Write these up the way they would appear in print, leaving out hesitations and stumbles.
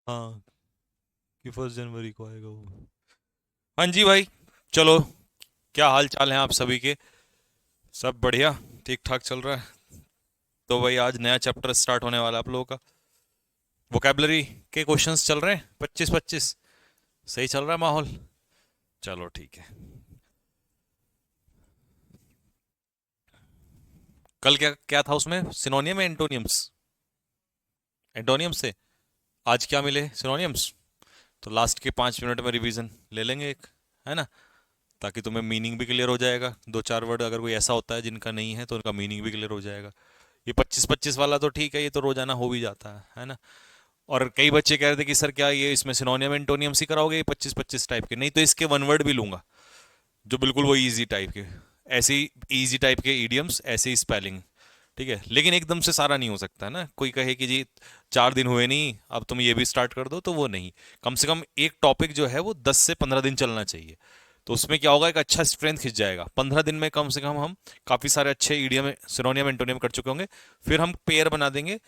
हाँ, कि 1 जनवरी को आएगा वो। हाँ जी भाई। चलो, क्या हाल चाल है आप सभी के? सब बढ़िया, ठीक ठाक चल रहा है। तो भाई आज नया चैप्टर स्टार्ट होने वाला है आप लोगों का। वोकेबलरी के क्वेश्चंस चल रहे हैं 25-25। सही चल रहा है माहौल। चलो ठीक है। कल क्या क्या था उसमें, सिनोनियम या एंटोनियम्स? एंटोनियम्स से। आज क्या मिले, सिनोनियम्स। तो लास्ट के 5 मिनट में रिवीजन ले लेंगे एक, है ना? ताकि तुम्हें मीनिंग भी क्लियर हो जाएगा। दो चार वर्ड अगर कोई ऐसा होता है जिनका नहीं है तो उनका मीनिंग भी क्लियर हो जाएगा। ये 25-25 वाला तो ठीक है, ये तो रोजाना हो भी जाता है ना? और कई बच्चे कह रहे थे कि सर क्या ये इसमें सिनोनियम एंटोनियम्स ही कराओगे, ये 25-25 टाइप के? नहीं, तो इसके वन वर्ड भी लूंगा जो बिल्कुल वो इजी टाइप के। ऐसे ही इजी टाइप के ईडियम्स, ऐसे ही स्पेलिंग। ठीक है, लेकिन एकदम से सारा नहीं हो सकता है ना। कोई कहे कि जी 4 दिन हुए नहीं, अब तुम ये भी स्टार्ट कर दो, तो वो नहीं। कम से कम एक टॉपिक जो है वो 10 से 15 दिन चलना चाहिए। तो उसमें क्या होगा, एक अच्छा स्ट्रेंथ खिंच जाएगा। 15 दिन में कम से कम हम काफ़ी सारे अच्छे ईडियम, सिनोनियम एंटोनियम कर चुके होंगे। फिर हम पेयर बना देंगे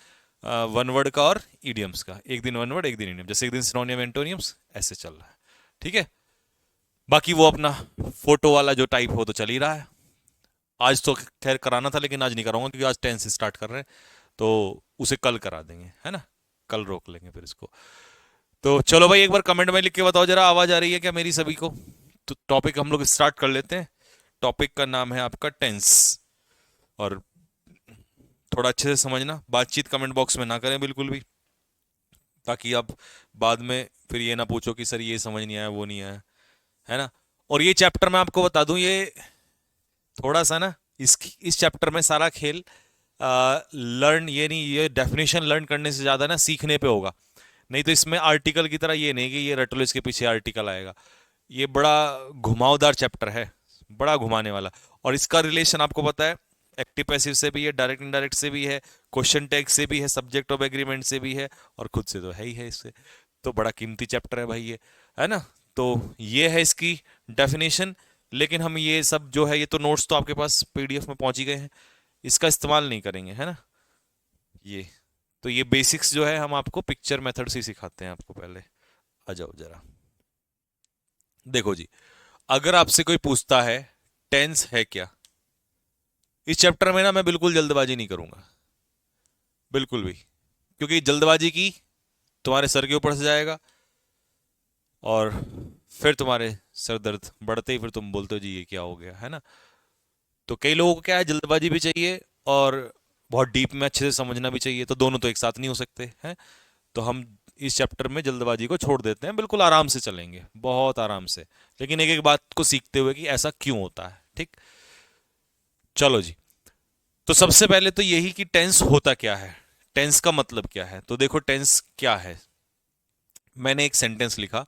वन वर्ड का और ईडियम्स का। एक दिन वन वर्ड, एक दिन ईडियम, जैसे एक दिन सिनोनियम एंटोनियम्स, ऐसे चल रहा है। ठीक है। बाकी वो अपना फोटो वाला जो टाइप हो तो चल ही रहा है। आज तो खैर कराना था, लेकिन आज नहीं कराऊंगा क्योंकि आज 10 से स्टार्ट कर रहे हैं। तो उसे कल करा देंगे, है ना? कल रोक लेंगे फिर इसको। तो चलो भाई, एक बार कमेंट में लिख के बताओ जरा, आवाज आ रही है क्या मेरी सभी को? तो टॉपिक हम लोग स्टार्ट कर लेते हैं। टॉपिक का नाम है आपका टेंस। और थोड़ा अच्छे से समझना, बातचीत कमेंट बॉक्स में ना करें बिल्कुल भी, ताकि आप बाद में फिर ये ना पूछो कि सर ये समझ नहीं आया, वो नहीं आया, है ना? और ये चैप्टर मैं आपको बता दूं, ये थोड़ा सा ना, इस चैप्टर में सारा खेल लर्न, ये नहीं, ये डेफिनेशन लर्न करने से ज्यादा ना सीखने पे होगा। नहीं तो इसमें आर्टिकल की तरह ये नहीं कि ये रट लो इसके पीछे आर्टिकल आएगा। ये बड़ा घुमावदार चैप्टर है, बड़ा घुमाने वाला। और इसका रिलेशन आपको पता है, एक्टिव पैसिव से भी है, डायरेक्ट इनडायरेक्ट से भी है, क्वेश्चन टैग से भी है, सब्जेक्ट ऑफ एग्रीमेंट से भी है, और खुद से तो है ही है इससे। तो बड़ा कीमती चैप्टर है भाई ये, है ना? तो ये है इसकी डेफिनेशन। लेकिन हम ये सब जो है, ये तो नोट्स तो आपके पास पीडीएफ में पहुंच ही गए हैं, इसका इस्तेमाल नहीं करेंगे, है ना? ये तो ये बेसिक्स जो है हम आपको पिक्चर मेथड से ही सिखाते हैं आपको पहले। आ जाओ जरा, देखो जी। अगर आपसे कोई पूछता है टेंस है क्या, इस चैप्टर में ना मैं बिल्कुल जल्दबाजी नहीं करूंगा, बिल्कुल भी। क्योंकि जल्दबाजी की तुम्हारे सर के ऊपर से जाएगा, और फिर तुम्हारे सर दर्द बढ़ते ही फिर तुम बोलते हो जी ये क्या हो गया, है ना? तो कई लोगों को क्या है, जल्दबाजी भी चाहिए और बहुत डीप में अच्छे से समझना भी चाहिए, तो दोनों तो एक साथ नहीं हो सकते हैं। तो हम इस चैप्टर में जल्दबाजी को छोड़ देते हैं, बिल्कुल आराम से चलेंगे, बहुत आराम से। लेकिन एक एक बात को सीखते हुए कि ऐसा क्यों होता है। ठीक। चलो जी। तो सबसे पहले तो यही कि टेंस होता क्या है, टेंस का मतलब क्या है। तो देखो टेंस क्या है। मैंने एक सेंटेंस लिखा,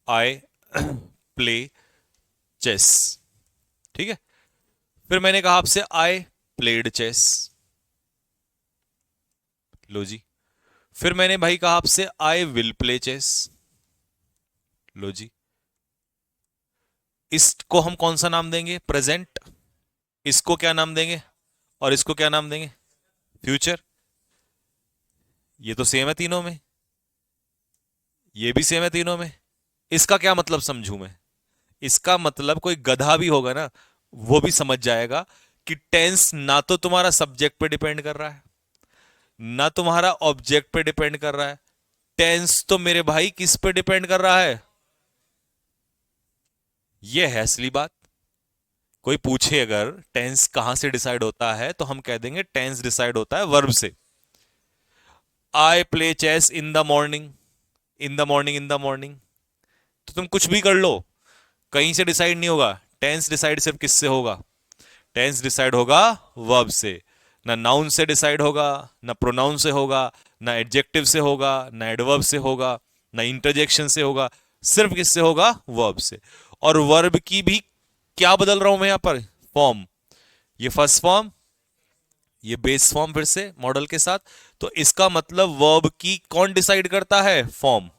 आई प्ले चेस। ठीक है। फिर मैंने कहा आपसे, आई प्लेड चेस। लो जी। फिर मैंने भाई कहा आपसे, आई विल प्ले चेस। लो जी। इसको हम कौन सा नाम देंगे, प्रेजेंट। इसको क्या नाम देंगे, और इसको क्या नाम देंगे, फ्यूचर। ये तो सेम है तीनों में, ये भी सेम है तीनों में। इसका क्या मतलब समझू मैं? इसका मतलब कोई गधा भी होगा ना, वो भी समझ जाएगा कि टेंस ना तो तुम्हारा सब्जेक्ट पे डिपेंड कर रहा है, ना तुम्हारा ऑब्जेक्ट पे डिपेंड कर रहा है। टेंस तो मेरे भाई किस पे डिपेंड कर रहा है? ये है असली बात। कोई पूछे अगर टेंस कहां से डिसाइड होता है, तो हम कह देंगे टेंस डिसाइड होता है वर्ब से। I play chess in the morning, in the morning, in the morning. तो तुम कुछ भी कर लो, कहीं से डिसाइड नहीं होगा। टेंस डिसाइड सिर्फ किससे होगा? टेंस डिसाइड होगा वर्ब से। ना नाउन से डिसाइड होगा, ना प्रोनाउन से होगा, ना एडजेक्टिव से होगा, ना एडवर्ब से होगा, ना इंटरजेक्शन से होगा। सिर्फ किससे होगा? वर्ब से। और वर्ब की भी क्या बदल रहा हूं मैं यहां पर, फॉर्म। ये फर्स्ट फॉर्म, ये बेस फॉर्म फिर से मॉडल के साथ। तो इसका मतलब वर्ब की कौन डिसाइड करता है? फॉर्म।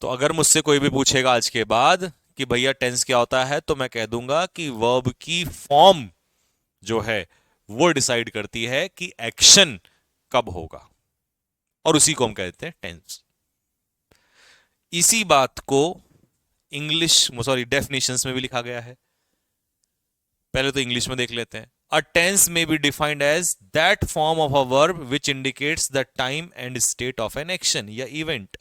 तो अगर मुझसे कोई भी पूछेगा आज के बाद कि भैया टेंस क्या होता है, तो मैं कह दूंगा कि वर्ब की फॉर्म जो है वो डिसाइड करती है कि एक्शन कब होगा, और उसी को हम कहते हैं टेंस। इसी बात को इंग्लिश सॉरी डेफिनेशंस में भी लिखा गया है। पहले तो इंग्लिश में देख लेते हैं। A tense may be defined as that form of a verb which indicates the time and state of an action या इवेंट।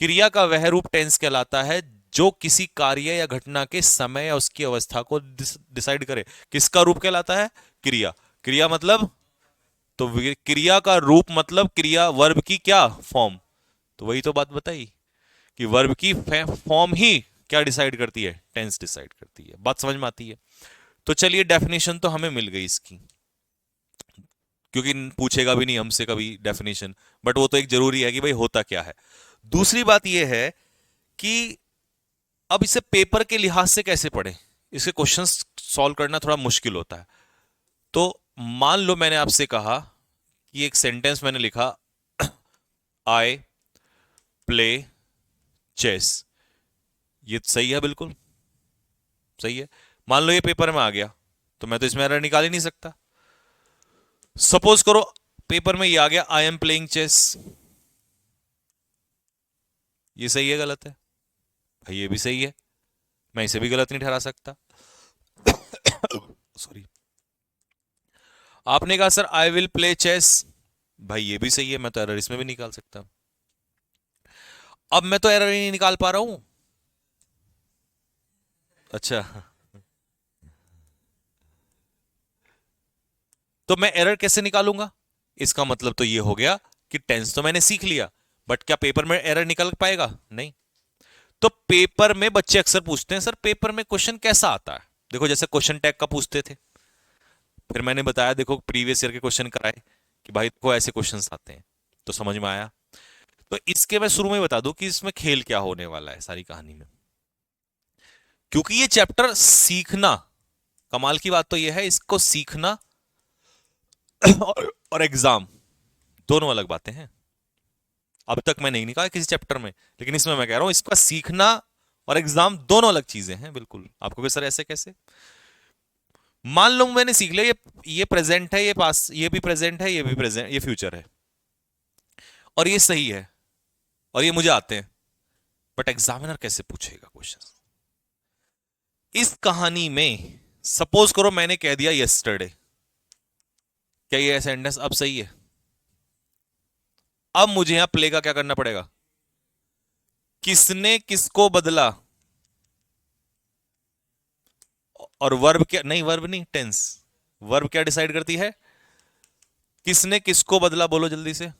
क्रिया का वह रूप टेंस कहलाता है जो किसी कार्य या घटना के समय या उसकी अवस्था को डिसाइड करे। किसका रूप कहलाता है? क्रिया। क्रिया मतलब, तो क्रिया का रूप मतलब क्रिया वर्ब की क्या फॉर्म। तो वही तो बात बताई कि वर्ब की फॉर्म ही क्या डिसाइड करती है? टेंस डिसाइड करती है। बात समझ में आती है? तो चलिए डेफिनेशन तो हमें मिल गई इसकी, क्योंकि पूछेगा भी नहीं हमसे कभी डेफिनेशन, बट वो तो एक जरूरी है कि भाई होता क्या है। दूसरी बात यह है कि अब इसे पेपर के लिहाज से कैसे पढ़े, इसके क्वेश्चंस सॉल्व करना थोड़ा मुश्किल होता है। तो मान लो मैंने आपसे कहा कि एक सेंटेंस मैंने लिखा, आई प्ले चेस। ये सही है? बिल्कुल सही है। मान लो ये पेपर में आ गया, तो मैं तो इसमें एरर निकाल ही नहीं सकता। सपोज करो पेपर में ये आ गया, आई एम प्लेइंग चेस। ये सही है गलत है? भाई ये भी सही है, मैं इसे भी गलत नहीं ठहरा सकता। सॉरी। आपने कहा sir I will play chess, भाई ये भी सही है, मैं तो एरर इसमें भी निकाल सकता। अब मैं तो एरर ही नहीं निकाल पा रहा हूं। अच्छा, तो मैं एरर कैसे निकालूंगा? इसका मतलब तो ये हो गया कि टेंस तो मैंने सीख लिया, बट क्या पेपर में एरर निकल पाएगा? नहीं। तो पेपर में बच्चे अक्सर पूछते हैं सर पेपर में क्वेश्चन कैसा आता है। देखो जैसे क्वेश्चन टैग का पूछते थे, फिर मैंने बताया देखो प्रीवियस ईयर के क्वेश्चन कराए कि भाई देखो ऐसे क्वेश्चंस आते हैं, तो समझ में आया। तो इसके मैं शुरू में बता दूं कि इसमें खेल क्या होने वाला है सारी कहानी में, क्योंकि ये चैप्टर सीखना, कमाल की बात तो ये है इसको सीखना और एग्जाम दोनों अलग बातें हैं। अब तक मैं नहीं निकाला किसी चैप्टर में, लेकिन इसमें मैं कह रहा हूं इसका सीखना और एग्जाम दोनों अलग चीजें हैं। बिल्कुल आपको भी सर ऐसे कैसे? मान लो मैंने सीख लिया ये प्रेजेंट है, ये पास, ये भी प्रेजेंट है, ये भी प्रेजेंट, ये फ्यूचर है, और ये सही है, और ये मुझे आते हैं, बट एग्जामिनर कैसे पूछेगा क्वेश्चन? इस कहानी में सपोज करो मैंने कह दिया यस्टरडे, क्या ये सेंटेंस अब सही है? अब मुझे यहां प्ले का क्या करना पड़ेगा? किसने किसको बदला, और वर्ब क्या, नहीं वर्ब नहीं, टेंस। वर्ब क्या डिसाइड करती है? किसने किसको बदला, बोलो जल्दी से।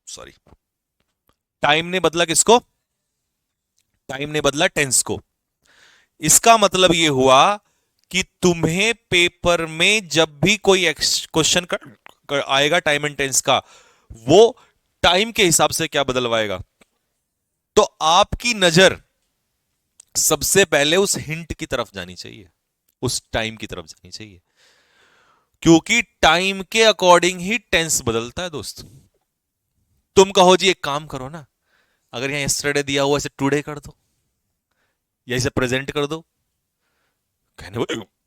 सॉरी, टाइम ने बदला किसको? टाइम ने बदला टेंस को। इसका मतलब यह हुआ कि तुम्हें पेपर में जब भी कोई क्वेश्चन आएगा टाइम एंड टेंस का, वो टाइम के हिसाब से क्या बदलवाएगा। तो आपकी नजर सबसे पहले उस हिंट की तरफ जानी चाहिए, उस टाइम की तरफ जानी चाहिए, क्योंकि टाइम के अकॉर्डिंग ही टेंस बदलता है दोस्त। तुम कहो जी एक काम करो ना, अगर यहां यस्टरडे दिया हुआ इसे टुडे कर दो, या इसे प्रेजेंट कर दो। कहने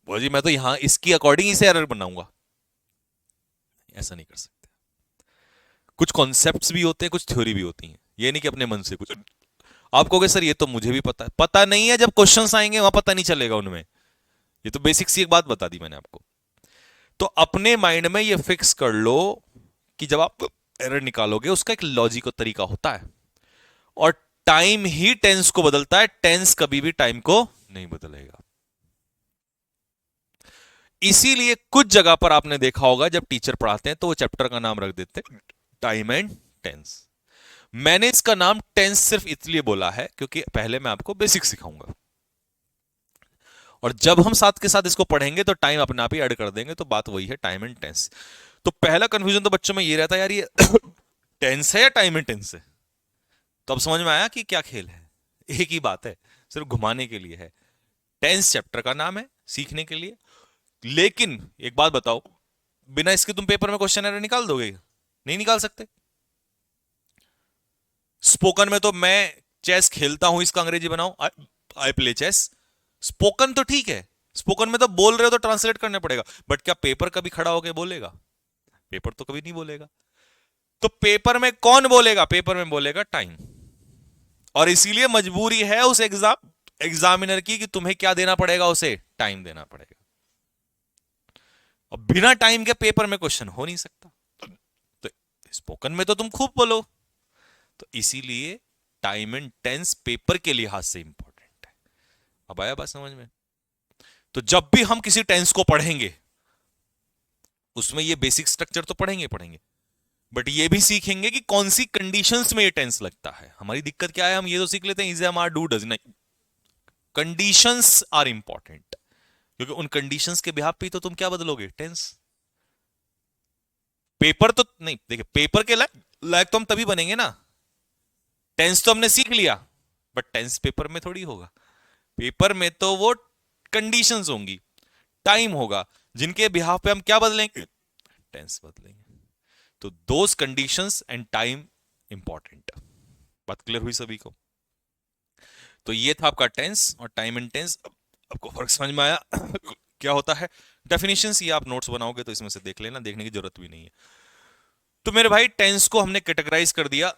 वो जी मैं तो यहां इसकी अकॉर्डिंग इसे एरर बनाऊंगा। ऐसा नहीं कर सकते। कुछ कॉन्सेप्ट्स भी होते हैं, कुछ थ्योरी भी होती हैं, ये नहीं कि अपने मन से कुछ। आप कहोगे सर ये तो मुझे भी पता है, पता नहीं है, जब क्वेश्चंस आएंगे वहां पता नहीं चलेगा उनमें। ये तो बेसिक सी एक बात बता दी मैंने आपको। तो अपने माइंड में ये फिक्स कर लो कि जब आप एरर निकालोगे उसका एक लॉजिक और तरीका होता है, और टाइम ही टेंस को बदलता है, टेंस कभी भी टाइम को नहीं बदलेगा। इसीलिए कुछ जगह पर आपने देखा होगा जब टीचर पढ़ाते हैं तो वो चैप्टर का नाम रख देते हैं टाइम एंड टेंस। मैंने इसका नाम टेंस सिर्फ इसलिए बोला है क्योंकि पहले मैं आपको बेसिक सिखाऊंगा, और जब हम साथ के साथ इसको पढ़ेंगे तो टाइम अपने आप ही ऐड कर देंगे, तो बात वही है टाइम एंड टेंस। तो पहला कंफ्यूजन तो बच्चों में ये रहता है यार ये टेंस है या टाइम एंड टेंस है। तो अब समझ में आया कि क्या खेल है, एक ही बात है, सिर्फ घुमाने के लिए है। टेंस चैप्टर का नाम है सीखने के लिए। लेकिन एक बात बताओ, बिना इसके तुम पेपर में क्वेश्चन एरर निकाल दोगे? नहीं निकाल सकते। स्पोकन में तो मैं चेस खेलता हूं इसका अंग्रेजी बनाऊं, आई प्ले चेस। स्पोकन तो ठीक है, स्पोकन में तो बोल रहे हो तो ट्रांसलेट करना पड़ेगा, बट क्या पेपर कभी खड़ा होकर बोलेगा? पेपर तो कभी नहीं बोलेगा। तो पेपर में कौन बोलेगा? पेपर में बोलेगा टाइम। और इसीलिए मजबूरी है उस एग्जामिनर की कि तुम्हें क्या देना पड़ेगा, उसे टाइम देना पड़ेगा। और बिना टाइम के पेपर में क्वेश्चन हो नहीं सकता। तो स्पोकन में तो तुम खूब बोलो, तो इसीलिए टाइम एंड टेंस पेपर के लिहाज से इंपॉर्टेंट है। अब आया बात समझ में? तो जब भी हम किसी टेंस को पढ़ेंगे उसमें ये बेसिक स्ट्रक्चर तो पढ़ेंगे, बट ये भी सीखेंगे कि कौन सी कंडीशंस में ये टेंस लगता है। हमारी दिक्कत क्या है, हम ये तो सीख लेते हैं is am are do does, नहीं, कंडीशंस आर इंपॉर्टेंट। क्योंकि उन कंडीशंस के बिहाफ पे तो तुम क्या बदलोगे, टेंस। पेपर तो नहीं, देखिए पेपर के लायक तो हम तभी बनेंगे ना, टेंस तो हमने सीख लिया, बट टेंस पेपर में थोड़ी होगा। पेपर में तो वो कंडीशंस होंगी, टाइम होगा, जिनके बिहाफ पे हम क्या बदलेंगे, टेंस बदलेंगे। तो those conditions and time important. बात क्लियर हुई सभी को? तो ये था आपका टेंस और टाइम एंड टेंस। आपको फर्क समझ में आया क्या होता है? डेफिनेशंस ये आप नोट्स बनाओगे तो इसमें से देख लेना, देखने की जरूरत भी नहीं है। तो मेरे भाई टेंस को हमने कैटेगराइज कर दिया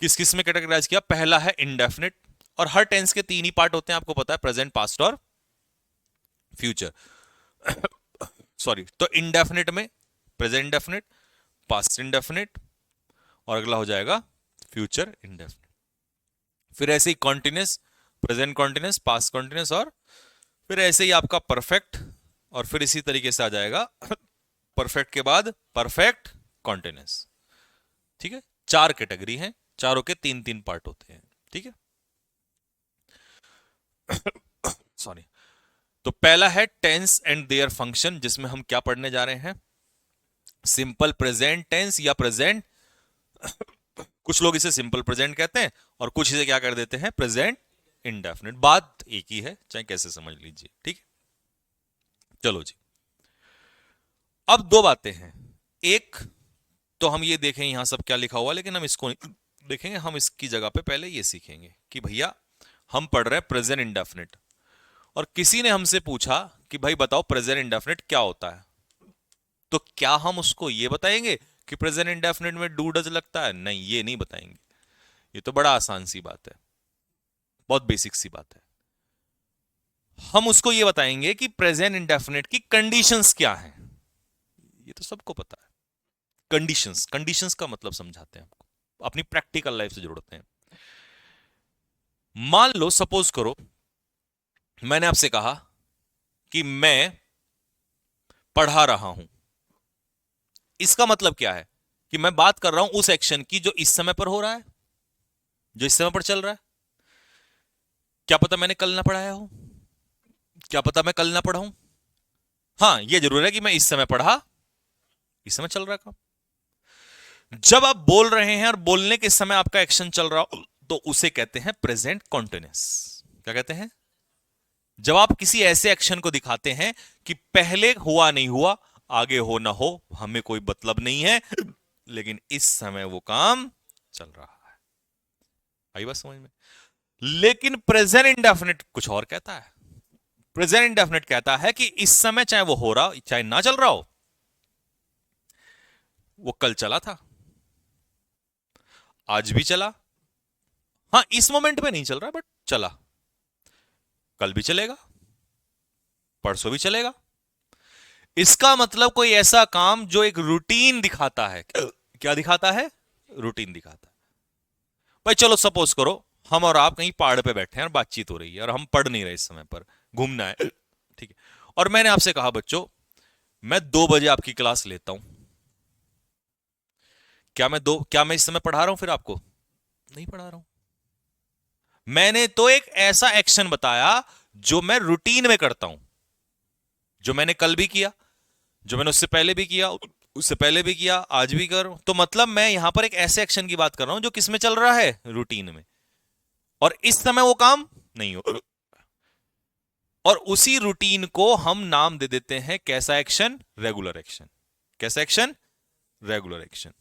किस किस में कैटेगराइज किया? पहला है इंडेफिनिट, और हर टेंस के तीन ही पार्ट होते हैं, आपको पता है, प्रेजेंट, पास्ट और फ्यूचर। सॉरी, तो इंडेफिनिट में प्रेजेंट इंडेफिनिट, पास्ट इंडेफिनिट, और अगला हो जाएगा फ्यूचर इंडेफिनिट। फिर ऐसे ही continuous, present continuous, past continuous, और फिर ऐसे ही आपका परफेक्ट, और फिर इसी तरीके से आ जाएगा परफेक्ट के बाद परफेक्ट कॉन्टिन्यूस। ठीक है, चार कैटेगरी हैं, चारों के तीन तीन पार्ट होते हैं। ठीक है, सॉरी। तो पहला है टेंस एंड देयर फंक्शन, जिसमें हम क्या पढ़ने जा रहे हैं? सिंपल प्रेजेंट टेंस या प्रेजेंट, कुछ लोग इसे सिंपल प्रेजेंट कहते हैं और कुछ इसे क्या कर देते हैं, प्रेजेंट इंडेफिनिट। बात एक ही है, चाहे कैसे समझ लीजिए। ठीक है, चलो जी। अब दो बातें हैं, एक तो हम ये देखें यहां सब क्या लिखा हुआ, लेकिन हम इसको नहीं देखेंगे, हम इसकी जगह पे पहले ये सीखेंगे कि भैया हम पढ़ रहे हैं प्रेजेंट इंडेफिनिट, और किसी ने हमसे पूछा कि भाई बताओ प्रेजेंट इंडेफिनिट क्या होता है। तो क्या हम उसको ये बताएंगे कि प्रेजेंट इंडेफिनिट में डू डज लगता है? नहीं, ये नहीं बताएंगे। ये तो बड़ा आसान सी बात है, बहुत बेसिक सी बात है। हम उसको ये बताएंगे कि प्रेजेंट इंडेफिनिट की कंडीशंस क्या हैं। ये तो सबको पता है। कंडीशंस, कंडीशंस का मतलब समझाते हैं आपको, अपनी प्रैक्टिकल लाइफ से जोड़ते हैं। मान लो, सपोज करो मैंने आपसे कहा कि मैं पढ़ा रहा हूं। इसका मतलब क्या है कि मैं बात कर रहा हूं उस एक्शन की जो इस समय पर हो रहा है, जो इस समय पर चल रहा है। क्या पता मैंने कल ना पढ़ाया हो, क्या पता मैं कल ना पढ़ाऊं। हां, यह जरूर है कि मैं इस समय पढ़ा, इस समय चल रहा काम। जब आप बोल रहे हैं और बोलने के समय आपका एक्शन चल रहा हो, तो उसे कहते हैं प्रेजेंट कॉन्टिन्यूअस। क्या कहते हैं? जब आप किसी ऐसे एक्शन को दिखाते हैं कि पहले हुआ नहीं हुआ, आगे हो ना हो, हमें कोई मतलब नहीं है, लेकिन इस समय वो काम चल रहा है। आई बात समझ में? लेकिन प्रेजेंट इंडेफिनिट कुछ और कहता है। प्रेजेंट इंडेफिनिट कहता है कि इस समय चाहे वो हो रहा चाहे ना चल रहा हो, वो कल चला था, आज भी चला, हां इस मोमेंट पे नहीं चल रहा बट चला, कल भी चलेगा, परसों भी चलेगा। इसका मतलब कोई ऐसा काम जो एक रूटीन दिखाता है। क्या दिखाता है? रूटीन दिखाता है। भाई चलो सपोज करो हम और आप कहीं पहाड़ पे बैठे हैं और बातचीत हो रही है और हम पढ़ नहीं रहे इस समय पर, घूमना है, ठीक है, और मैंने आपसे कहा बच्चों मैं 2 बजे आपकी क्लास लेता हूं। क्या मैं इस समय पढ़ा रहा हूं फिर आपको? नहीं पढ़ा रहा हूं। मैंने तो एक ऐसा एक्शन बताया जो मैं रूटीन में करता हूं, जो मैंने कल भी किया, जो मैंने उससे पहले भी किया, उससे पहले भी किया, आज भी कर। तो मतलब मैं यहां पर एक ऐसे एक्शन की बात कर रहा हूं जो किस में चल रहा है, रूटीन में, और इस समय वो काम नहीं हो। और उसी रूटीन को हम नाम दे देते हैं कैसा एक्शन? Regular action. कैसा एक्शन? Regular action.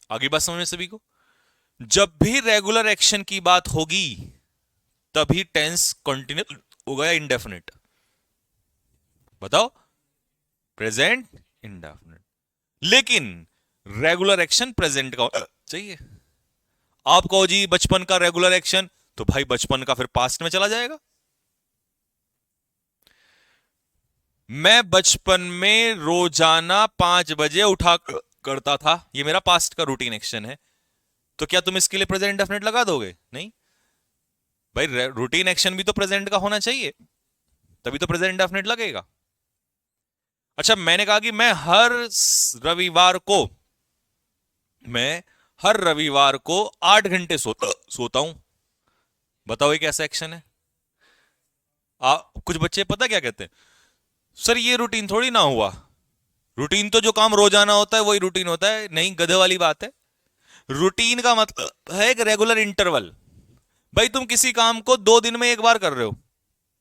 आगे बात समझ में सभी को? जब भी रेगुलर एक्शन की बात होगी तभी टेंस कंटिन्यू होगा या इंडेफिनिट? बताओ। Present indefinite. लेकिन रेगुलर एक्शन प्रेजेंट का होना चाहिए। आप कहो जी बचपन का रेगुलर एक्शन, तो भाई बचपन का फिर पास्ट में चला जाएगा। मैं बचपन में रोजाना 5 बजे उठा करता था, ये मेरा पास्ट का रूटीन एक्शन है। तो क्या तुम इसके लिए प्रेजेंट इंडेफिनिट लगा दोगे? नहीं भाई, रूटीन एक्शन भी तो प्रेजेंट का होना चाहिए, तभी तो प्रेजेंट इंडेफिनिट लगेगा। अच्छा, मैंने कहा कि रविवार को मैं हर रविवार को 8 घंटे सोता हूं। बताओ ये कैसा एक्शन है? कुछ बच्चे पता क्या कहते हैं, सर ये रूटीन थोड़ी ना हुआ, रूटीन तो जो काम रोजाना होता है वही रूटीन होता है। नहीं, गधे वाली बात है। रूटीन का मतलब है एक रेगुलर इंटरवल। भाई तुम किसी काम को 2 दिन में एक बार कर रहे हो,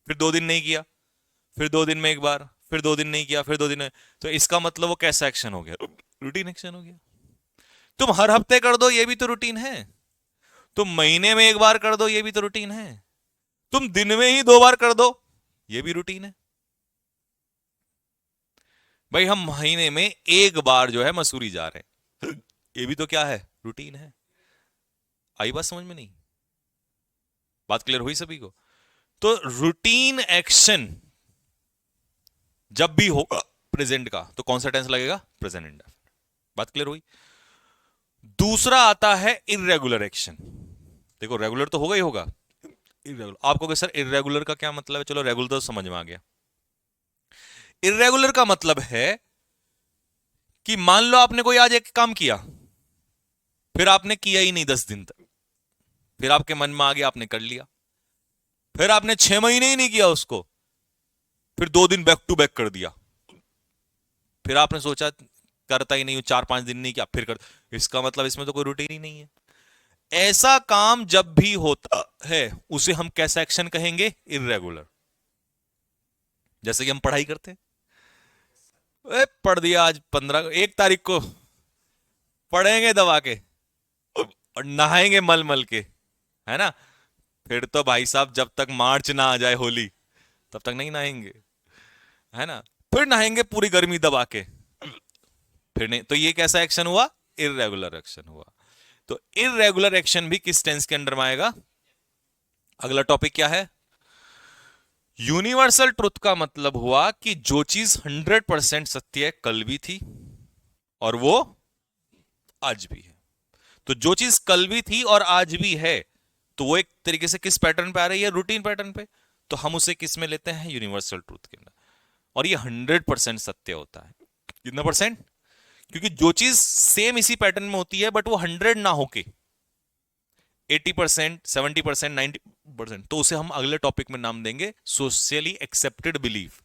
फिर 2 दिन नहीं किया, फिर 2 दिन में एक बार, फिर 2 दिन नहीं किया, फिर 2 दिन में, तो इसका मतलब वो कैसा एक्शन हो गया? रूटीन एक्शन हो गया। तुम हर हफ्ते कर दो, ये भी तो रूटीन है। तुम महीने में एक बार कर दो, ये भी तो रूटीन है। तुम दिन में ही 2 बार कर दो, ये भी रूटीन है। भाई हम महीने में एक बार जो है मसूरी जा रहे हैं, ये भी तो क्या है? रूटीन है। आई बात समझ में? नहीं? बात क्लियर हुई सभी को? तो रूटीन एक्शन जब भी होगा प्रेजेंट का, तो कौन सा टेंस लगेगा? Present indefinite. बात क्लियर हुई? दूसरा आता है इर्रेगुलर एक्शन। देखो रेगुलर तो होगा ही होगा, इर्रेगुलर आप कहोगे सर इर्रेगुलर का क्या मतलब है? चलो रेगुलर तो समझ में आ गया। इर्रेगुलर का मतलब है कि मान लो आपने कोई आज एक काम किया, फिर आपने किया ही नहीं 10 दिन तक, फिर आपके मन में आ गया, आपने कर लिया, फिर आपने 6 महीने ही नहीं किया उसको, फिर 2 दिन बैक टू बैक कर दिया, फिर आपने सोचा करता ही नहीं हूं, 4-5 दिन नहीं किया, फिर कर। इसका मतलब इसमें तो कोई रूटीन ही नहीं है। ऐसा काम जब भी होता है उसे हम कैसा एक्शन कहेंगे? इर्रेगुलर। जैसे कि हम पढ़ाई करते हैं, पढ़ दिया आज 1 तारीख को, पढ़ेंगे दबा के और नहाएंगे मल मल के, है ना? फिर तो भाई साहब जब तक मार्च ना आ जाए होली, तब तक नहीं नहाएंगे, है ना? फिर नहाएंगे पूरी गर्मी दबा के, फिर नहीं। तो ये कैसा एक्शन हुआ? इररेगुलर एक्शन हुआ। तो इररेगुलर एक्शन भी किस टेंस के अंडर में आएगा? अगला टॉपिक क्या है? यूनिवर्सल ट्रुथ का मतलब हुआ कि जो चीज 100% सत्य है, कल भी थी और वो आज भी है। तो जो चीज कल भी थी और आज भी है, तो वो एक तरीके से किस पैटर्न पे आ रही है? रूटीन पैटर्न पे। तो हम उसे किस में लेते हैं? यूनिवर्सल ट्रूथ के अंदर। और ये 100% सत्य होता है। कितना परसेंट? क्योंकि जो चीज सेम इसी पैटर्न में होती है बट वो 100 ना होके 80%, 70%, 90%, तो उसे हम अगले टॉपिक में नाम देंगे सोशली एक्सेप्टेड बिलीफ,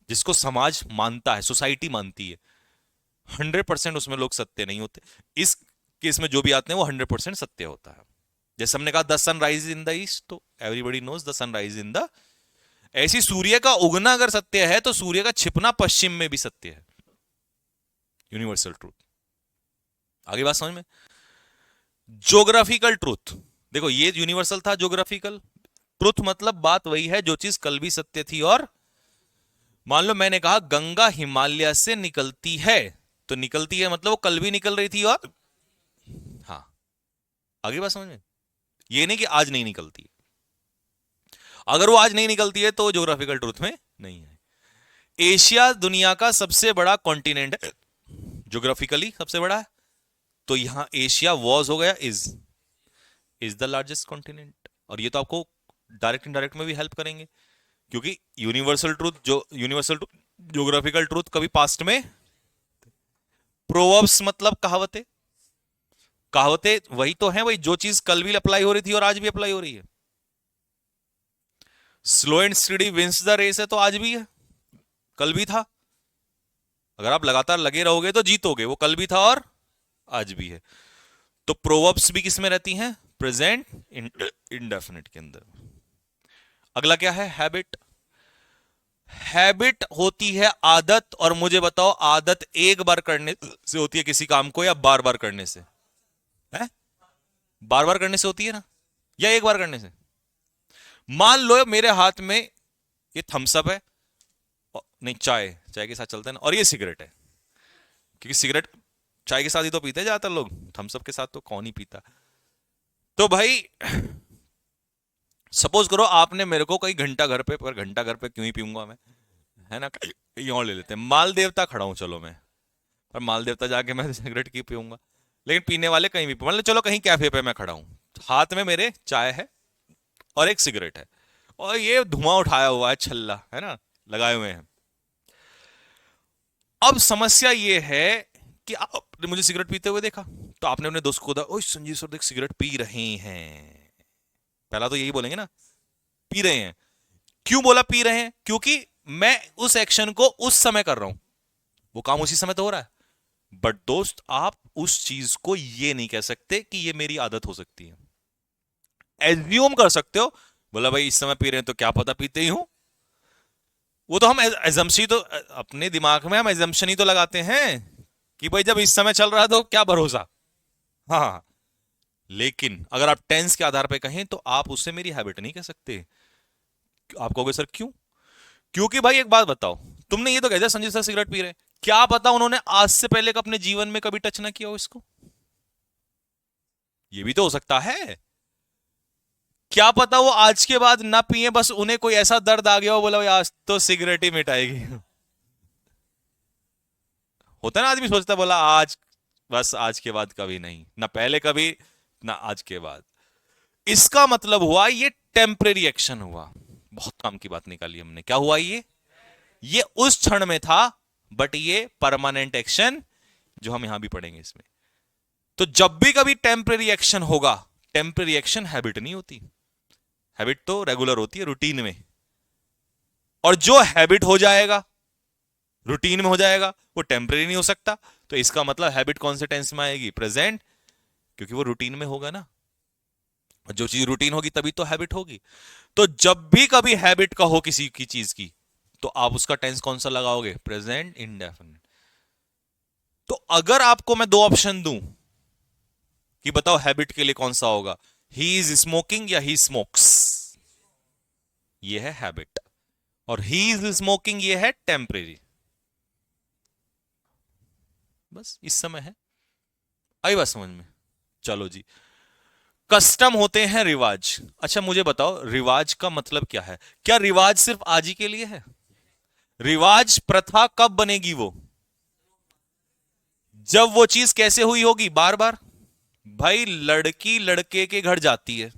जिसको समाज मानता है, सोसाइटी मानती है। 100% उसमें लोग सत्य नहीं होते। इस केस में जो भी आते हैं वो 100% सत्य होता है। जैसे हमने कहा the sun rise in the east, तो everybody knows the sun rise in the. ऐसी सूर्य का उगना अगर सत्य है तो सूर्य का छिपना पश्चिम में भी सत्य है। Universal truth. आगे बात समझ में? ज्योग्राफिकल ट्रूथ, देखो ये यूनिवर्सल था। ज्योग्राफिकल ट्रूथ मतलब बात वही है जो चीज कल भी सत्य थी और, मान लो मैंने कहा गंगा हिमालय से निकलती है, तो निकलती है मतलब वो कल भी निकल रही थी और, हाँ। आगे बात समझ में? ये नहीं कि आज नहीं निकलती। अगर वो आज नहीं निकलती है तो ज्योग्राफिकल ट्रूथ में नहीं है। एशिया दुनिया का सबसे बड़ा कॉन्टिनेंट है, ज्योग्राफिकली सबसे बड़ा है, तो यहां एशिया वॉज हो गया इज द लार्जेस्ट कॉन्टिनेंट। और ये तो आपको डायरेक्ट इनडायरेक्ट में भी हेल्प करेंगे, क्योंकि यूनिवर्सल ट्रूथ, जो यूनिवर्सल ज्योग्राफिकल ट्रूथ कभी पास्ट में। प्रोवर्ब्स मतलब कहावतें। कहावतें वही तो है, वही जो चीज कल भी अप्लाई हो रही थी और आज भी अप्लाई हो रही है। Slow and steady wins the race है, तो आज भी है, कल भी था। अगर आप लगातार लगे रहोगे तो जीतोगे, वो कल भी था और आज भी है। तो प्रोवर्ब्स भी किस में रहती हैं? प्रेजेंट इंडेफिनिट के अंदर। अगला क्या है? हैबिट। हैबिट होती है आदत। और मुझे बताओ आदत एक बार करने से होती है किसी काम को, या बार बार करने से? है बार बार करने से होती है ना, या एक बार करने से? मान लो मेरे हाथ में ये थम्स अप है, नहीं, चाय चाय के साथ चलता है ना, और ये सिगरेट है, क्योंकि सिगरेट चाय के साथ ही तो पीते हैं ज्यादातर लोग, थम्स अप के साथ तो कौन ही पीता। तो भाई सपोज करो आपने मेरे को कई घंटा घर पे, पर घंटा घर पे क्यों ही पीऊंगा मैं, है ना, कहीं और ले लेते हैं, माल देवता खड़ा हूं चलो मैं, पर माल देवता जाके मैं सिगरेट की पीऊंगा, लेकिन पीने वाले कहीं भी, मतलब चलो कहीं कैफे पे मैं खड़ा हूं, हाथ में मेरे चाय है और एक सिगरेट है, और ये धुआं उठाया हुआ है छल्ला, है ना, लगाए हुए हैं। अब समस्या ये है कि आपने मुझे सिगरेट पीते हुए देखा, तो आपने अपने दोस्त को ओए संजीव सर देख सिगरेट पी रहे हैं, पहला तो यही बोलेंगे ना, पी रहे हैं। क्यों बोला पी रहे हैं? क्योंकि मैं उस एक्शन को उस समय कर रहा हूं, वो काम उसी समय तो हो रहा है। बट दोस्त, आप उस चीज को ये नहीं कह सकते कि ये मेरी आदत हो सकती है। एज्यूम कर सकते हो, बोला भाई इस समय पी रहे हैं तो क्या पता पीते ही हूं, वो तो हम एजम्पशन तो अपने दिमाग में हम एजम्पशन ही तो लगाते हैं कि भाई जब इस समय चल रहा है तो क्या भरोसा। हाँ, लेकिन अगर आप टेंस के आधार पे कहें तो आप उससे मेरी हैबिट नहीं कह सकते। आप कहोगे सर क्यों? क्योंकि भाई एक बात बताओ, तुमने ये तो कह दिया संजय सर सिगरेट पी रहे हैं, क्या पता उन्होंने आज से पहले अपने जीवन में कभी टच ना किया हो इसको, ये भी तो हो सकता है। क्या पता वो आज के बाद ना पिए, बस उन्हें कोई ऐसा दर्द आ गया हो, बोला भाई आज तो सिगरेट ही मिटाएगी। होता है ना, आदमी सोचता है बोला आज, बस आज के बाद कभी नहीं, ना पहले कभी ना आज के बाद। इसका मतलब हुआ ये टेम्परेरी एक्शन हुआ, बहुत काम की बात निकाली हमने। क्या हुआ ये उस क्षण में था, बट ये परमानेंट एक्शन जो हम यहां भी पढ़ेंगे इसमें। तो जब भी कभी टेम्परेरी एक्शन होगा, टेम्परेरी एक्शन हैबिट नहीं होती, हैबिट तो रेगुलर होती है, रूटीन में। और जो हैबिट हो जाएगा, रूटीन में हो जाएगा, वो टेम्परेरी नहीं हो सकता। तो इसका मतलब हैबिट कौन से टेंस में आएगी? प्रेजेंट, क्योंकि वो रूटीन में होगा ना, जो चीज रूटीन होगी तभी तो हैबिट होगी। तो जब भी कभी हैबिट का हो किसी की चीज की, तो आप उसका टेंस कौन सा लगाओगे? Present indefinite. तो अगर आपको मैं दो ऑप्शन दूं कि बताओ हैबिट के लिए कौन सा होगा, ही इज स्मोकिंग या ही स्मोक्स, ये है हैबिट, और ही इज स्मोकिंग ये है टेम्परेरी। बस इस समय है, आई बात समझ में? चलो जी, कस्टम होते हैं रिवाज। अच्छा मुझे बताओ, रिवाज का मतलब क्या है? क्या रिवाज सिर्फ आज ही के लिए है? रिवाज प्रथा कब बनेगी? वो जब वो चीज कैसे हुई होगी? बार बार। भाई लड़की लड़के के घर जाती है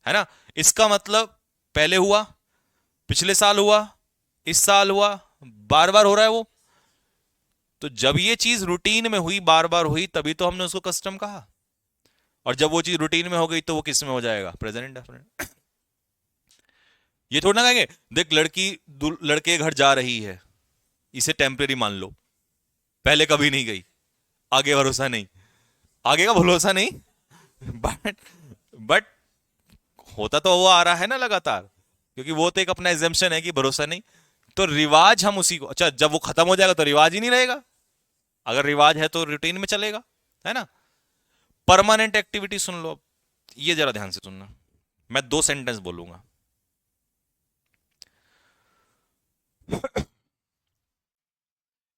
ना, इसका मतलब पहले हुआ, पिछले साल हुआ, इस साल हुआ, बार बार हो रहा है वो। तो जब ये चीज रूटीन में हुई, बार बार हुई, तभी तो हमने उसको कस्टम कहा। और जब वो चीज रूटीन में हो गई तो वो किस में हो जाएगा? Present indefinite. ये थोड़ा ना कहेंगे देख लड़की लड़के के घर जा रही है, इसे टेम्परेरी मान लो, पहले कभी नहीं गई, आगे भरोसा नहीं, आगे का भरोसा नहीं। बट बट होता तो वो आ रहा है ना लगातार, क्योंकि वो तो एक अपना एग्जाम्पशन है कि भरोसा नहीं। तो रिवाज हम उसी को, अच्छा जब वो खत्म हो जाएगा तो रिवाज ही नहीं रहेगा, अगर रिवाज है तो रूटीन में चलेगा, है ना। परमानेंट एक्टिविटी सुन लो अब, ये जरा ध्यान से सुनना, मैं दो सेंटेंस बोलूंगा।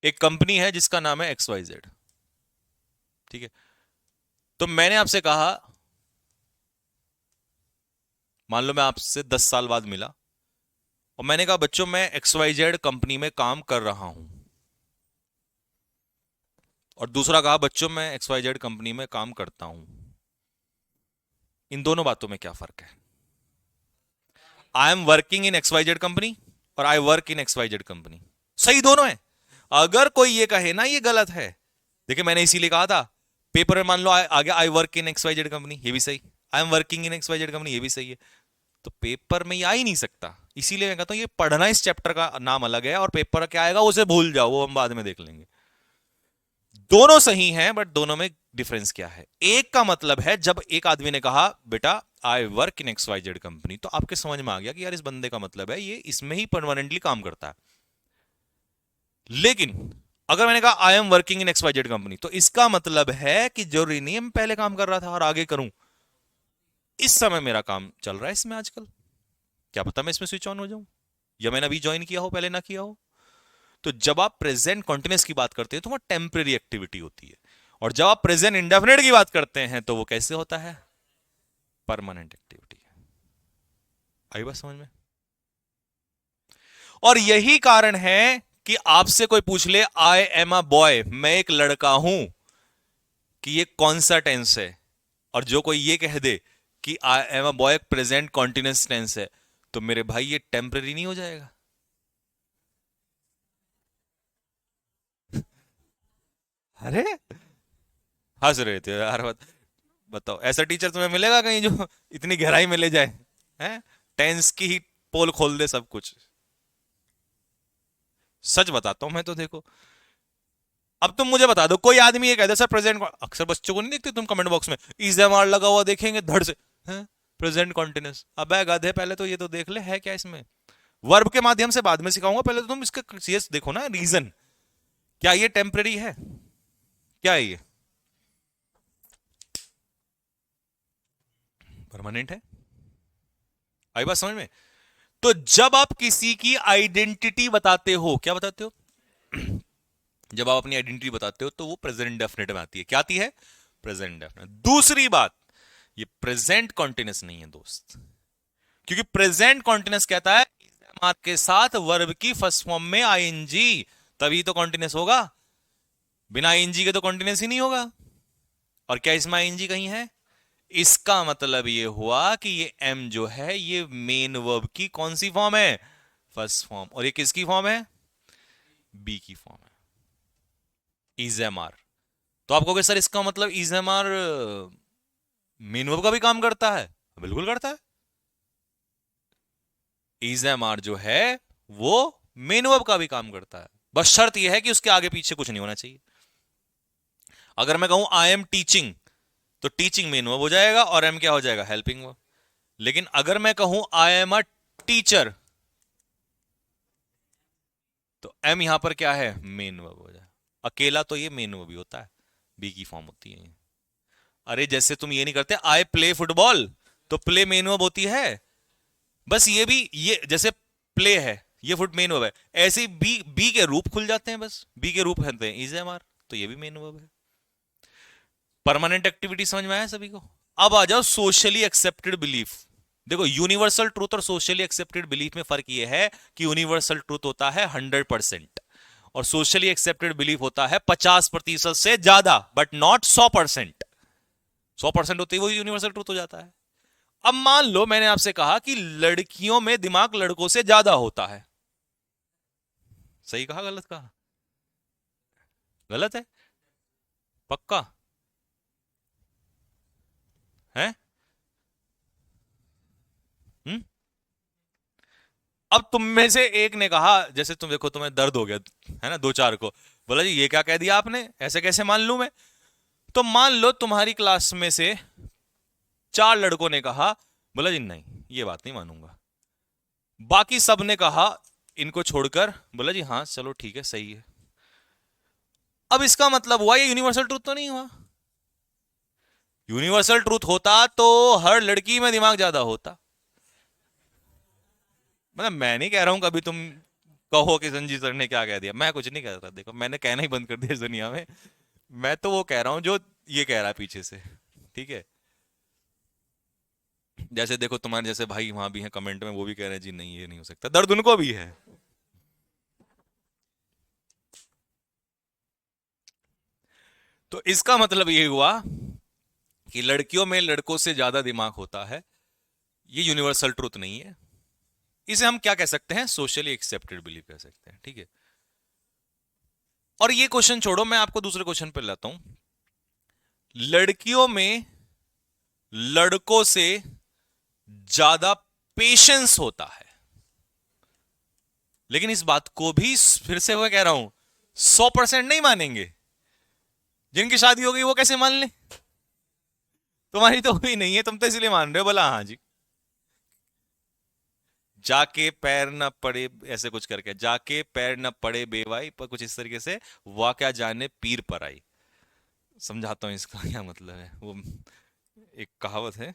एक कंपनी है जिसका नाम है XYZ, ठीक है। तो मैंने आपसे कहा, मान लो मैं आपसे 10 साल बाद मिला और मैंने कहा बच्चों मैं XYZ कंपनी में काम कर रहा हूं, और दूसरा कहा बच्चों मैं XYZ कंपनी में काम करता हूं। इन दोनों बातों में क्या फर्क है? I am working in XYZ company और I work in XYZ company, सही दोनों है। अगर कोई ये कहे ना ये गलत है, देखिए मैंने इसीलिए कहा था, पेपर में मान लो आगे आई वर्क इन XYZ कंपनी, ये भी सही, आई am working in XYZ company, ये भी सही है। तो पेपर में ये आ ही नहीं सकता, इसीलिए मैं कहता हूं ये पढ़ना इस चैप्टर का नाम अलग है, और पेपर क्या आएगा उसे भूल जाओ, वो हम बाद में देख लेंगे। दोनों सही हैं, बट दोनों में डिफरेंस क्या है? एक का मतलब है जब एक आदमी ने कहा बेटा आई वर्क इन XYZ कंपनी, तो आपके समझ में आ गया कि यार इस बंदे का मतलब है ये इसमें ही परमानेंटली काम करता है। लेकिन अगर मैंने कहा आई am working in XYZ company, तो इसका मतलब है कि जरूरी नहीं है मैं पहले काम कर रहा था और आगे करूं, इस समय मेरा काम चल रहा है इसमें आजकल, क्या पता मैं इसमें स्विच ऑन हो जाऊं, या मैंने अभी ज्वाइन किया हो, पहले ना किया हो। तो जब आप प्रेजेंट कॉन्टिन्यूस की बात करते हैं तो वो टेम्परेरी एक्टिविटी होती है, और जब आप प्रेजेंट इंडेफिनिट की बात करते हैं तो वो कैसे होता है? Permanent activity. आई बात समझ में? और यही कारण है कि आपसे कोई पूछ ले आई एम अ बॉय, मैं एक लड़का हूं, कि ये कौन सा टेंस है? और जो कोई ये कह दे कि I am a boy present continuous tense है, तो मेरे भाई ये टेम्परेरी नहीं हो जाएगा? अरे हंस रहे थे यार, बताओ ऐसा टीचर तुम्हें मिलेगा कहीं जो इतनी गहराई में ले जाए, हैं? टेंस की ही पोल खोल दे सब कुछ। सच बताता हूं मैं तो, देखो अब तुम मुझे बता दो, कोई आदमी ये कहता है सर प्रेजेंट, अक्सर बच्चों को नहीं देखते तुम कमेंट बॉक्स में इज एम आर लगा हुआ देखेंगे धड़ से, हैं? प्रेजेंट कॉन्टिन्यूस, अबे गधे पहले तो ये तो देख ले है क्या इसमें। वर्ब के माध्यम से बाद में सिखाऊंगा, पहले तो तुम इसका सीएस देखो ना, रीजन क्या ये टेम्परेरी है, क्या है ये परमानेंट है? आई बात समझ में? तो जब आप किसी की आइडेंटिटी बताते हो, क्या बताते हो? जब आप अपनी आइडेंटिटी बताते हो तो वो प्रेजेंट डेफिनेट में आती है, क्या आती है? Present definite. दूसरी बात, ये प्रेजेंट कॉन्टिन्यूस नहीं है दोस्त, क्योंकि प्रेजेंट कॉन्टिन्यूस कहता है मार्क के साथ वर्ब की फर्स्ट फॉर्म में आईएनजी, तभी तो कॉन्टिन्यूस होगा, बिना आईएनजी के तो कॉन्टिन्यूस ही नहीं होगा। और क्या इसमें आईएनजी कहीं है? इसका मतलब ये हुआ कि ये एम जो है ये मेन वर्ब की कौन सी फॉर्म है? First form. और ये किसकी फॉर्म है? बी की फॉर्म है, इज एम आर। तो आप कहोगे सर इसका मतलब is am are main verb का भी काम करता है? बिल्कुल करता है। इज एम आर जो है वो मेन वर्ब का भी काम करता है, बस शर्त यह है कि उसके आगे पीछे कुछ नहीं होना चाहिए। अगर मैं कहूं आई एम टीचिंग, तो टीचिंग मेन वर्ब हो जाएगा और एम क्या हो जाएगा? Helping verb. लेकिन अगर मैं कहूं आई एम अ टीचर, तो एम यहां पर क्या है? मेन वर्ब हो जाए। अकेला तो ये मेन वर्ब ही होता है, बी की फॉर्म होती है। अरे जैसे तुम ये नहीं करते आई प्ले फुटबॉल, तो प्ले मेन वर्ब होती है, बस ये भी ये जैसे प्ले है ये फुट मेन वर्ब है, ऐसे ही बी बी के रूप खुल जाते हैं, बस बी के रूप कहते हैं इज एम आर, तो ये भी मेन वर्ब है। परमानेंट एक्टिविटी समझ में आया सभी को? अब आ जाओ सोशली एक्सेप्टेड बिलीफ। देखो यूनिवर्सल ट्रूथ और सोशली एक्सेप्टेड बिलीफ में फर्क यह है कि यूनिवर्सल ट्रूथ होता है 100% और सोशली एक्सेप्टेड बिलीफ होता है 50% से ज्यादा, बट नॉट 100%। 100% होते ही वो यूनिवर्सल ट्रूथ हो जाता है। अब मान लो मैंने आपसे कहा कि लड़कियों में दिमाग लड़कों से ज्यादा होता है, सही कहा गलत कहा? गलत है? पक्का है? हम्म? अब तुम में से एक ने कहा, जैसे तुम देखो तुम्हें दर्द हो गया है ना, दो चार को, बोला जी ये क्या कह दिया आपने, ऐसे कैसे मान लूं मैं? तो मान लो तुम्हारी क्लास में से चार लड़कों ने कहा, बोला जी नहीं ये बात नहीं मानूंगा। बाकी सब ने कहा इनको छोड़कर, बोला जी हाँ चलो ठीक है सही है। अब इसका मतलब हुआ ये यूनिवर्सल ट्रूथ तो नहीं हुआ। यूनिवर्सल ट्रूथ होता तो हर लड़की में दिमाग ज्यादा होता। मतलब मैं नहीं कह रहा हूं कभी तुम कहो कि संजीव सर ने क्या कह दिया, मैं कुछ नहीं कह रहा, देखो मैंने कहना ही बंद कर दिया इस दुनिया में। मैं तो वो कह रहा हूं जो ये कह रहा है पीछे से, ठीक है? जैसे देखो तुम्हारे जैसे भाई वहां भी हैं कमेंट में, वो भी कह रहे हैं जी नहीं ये नहीं हो सकता, दर्द उनको भी है। तो इसका मतलब ये हुआ कि लड़कियों में लड़कों से ज्यादा दिमाग होता है, ये यूनिवर्सल ट्रूथ नहीं है। इसे हम क्या कह सकते हैं? सोशली एक्सेप्टेड बिलीफ कह सकते हैं, ठीक है? और ये क्वेश्चन छोड़ो, मैं आपको दूसरे क्वेश्चन पर लाता हूं। लड़कियों में लड़कों से ज्यादा पेशेंस होता है, लेकिन इस बात को भी फिर से मैं कह रहा हूं 100% नहीं मानेंगे। जिनकी शादी हो गई वो कैसे मान ले? तुम्हारी तो हुई नहीं है, तुम तो इसलिए मान रहे हो, बोला हाँ जी। जाके पैर न पड़े, ऐसे कुछ करके, जाके पैर न पड़े बेवाई पर, कुछ इस तरीके से, वाक़या जाने पीर पर आई। समझाता हूँ इसका क्या मतलब है। वो एक कहावत है,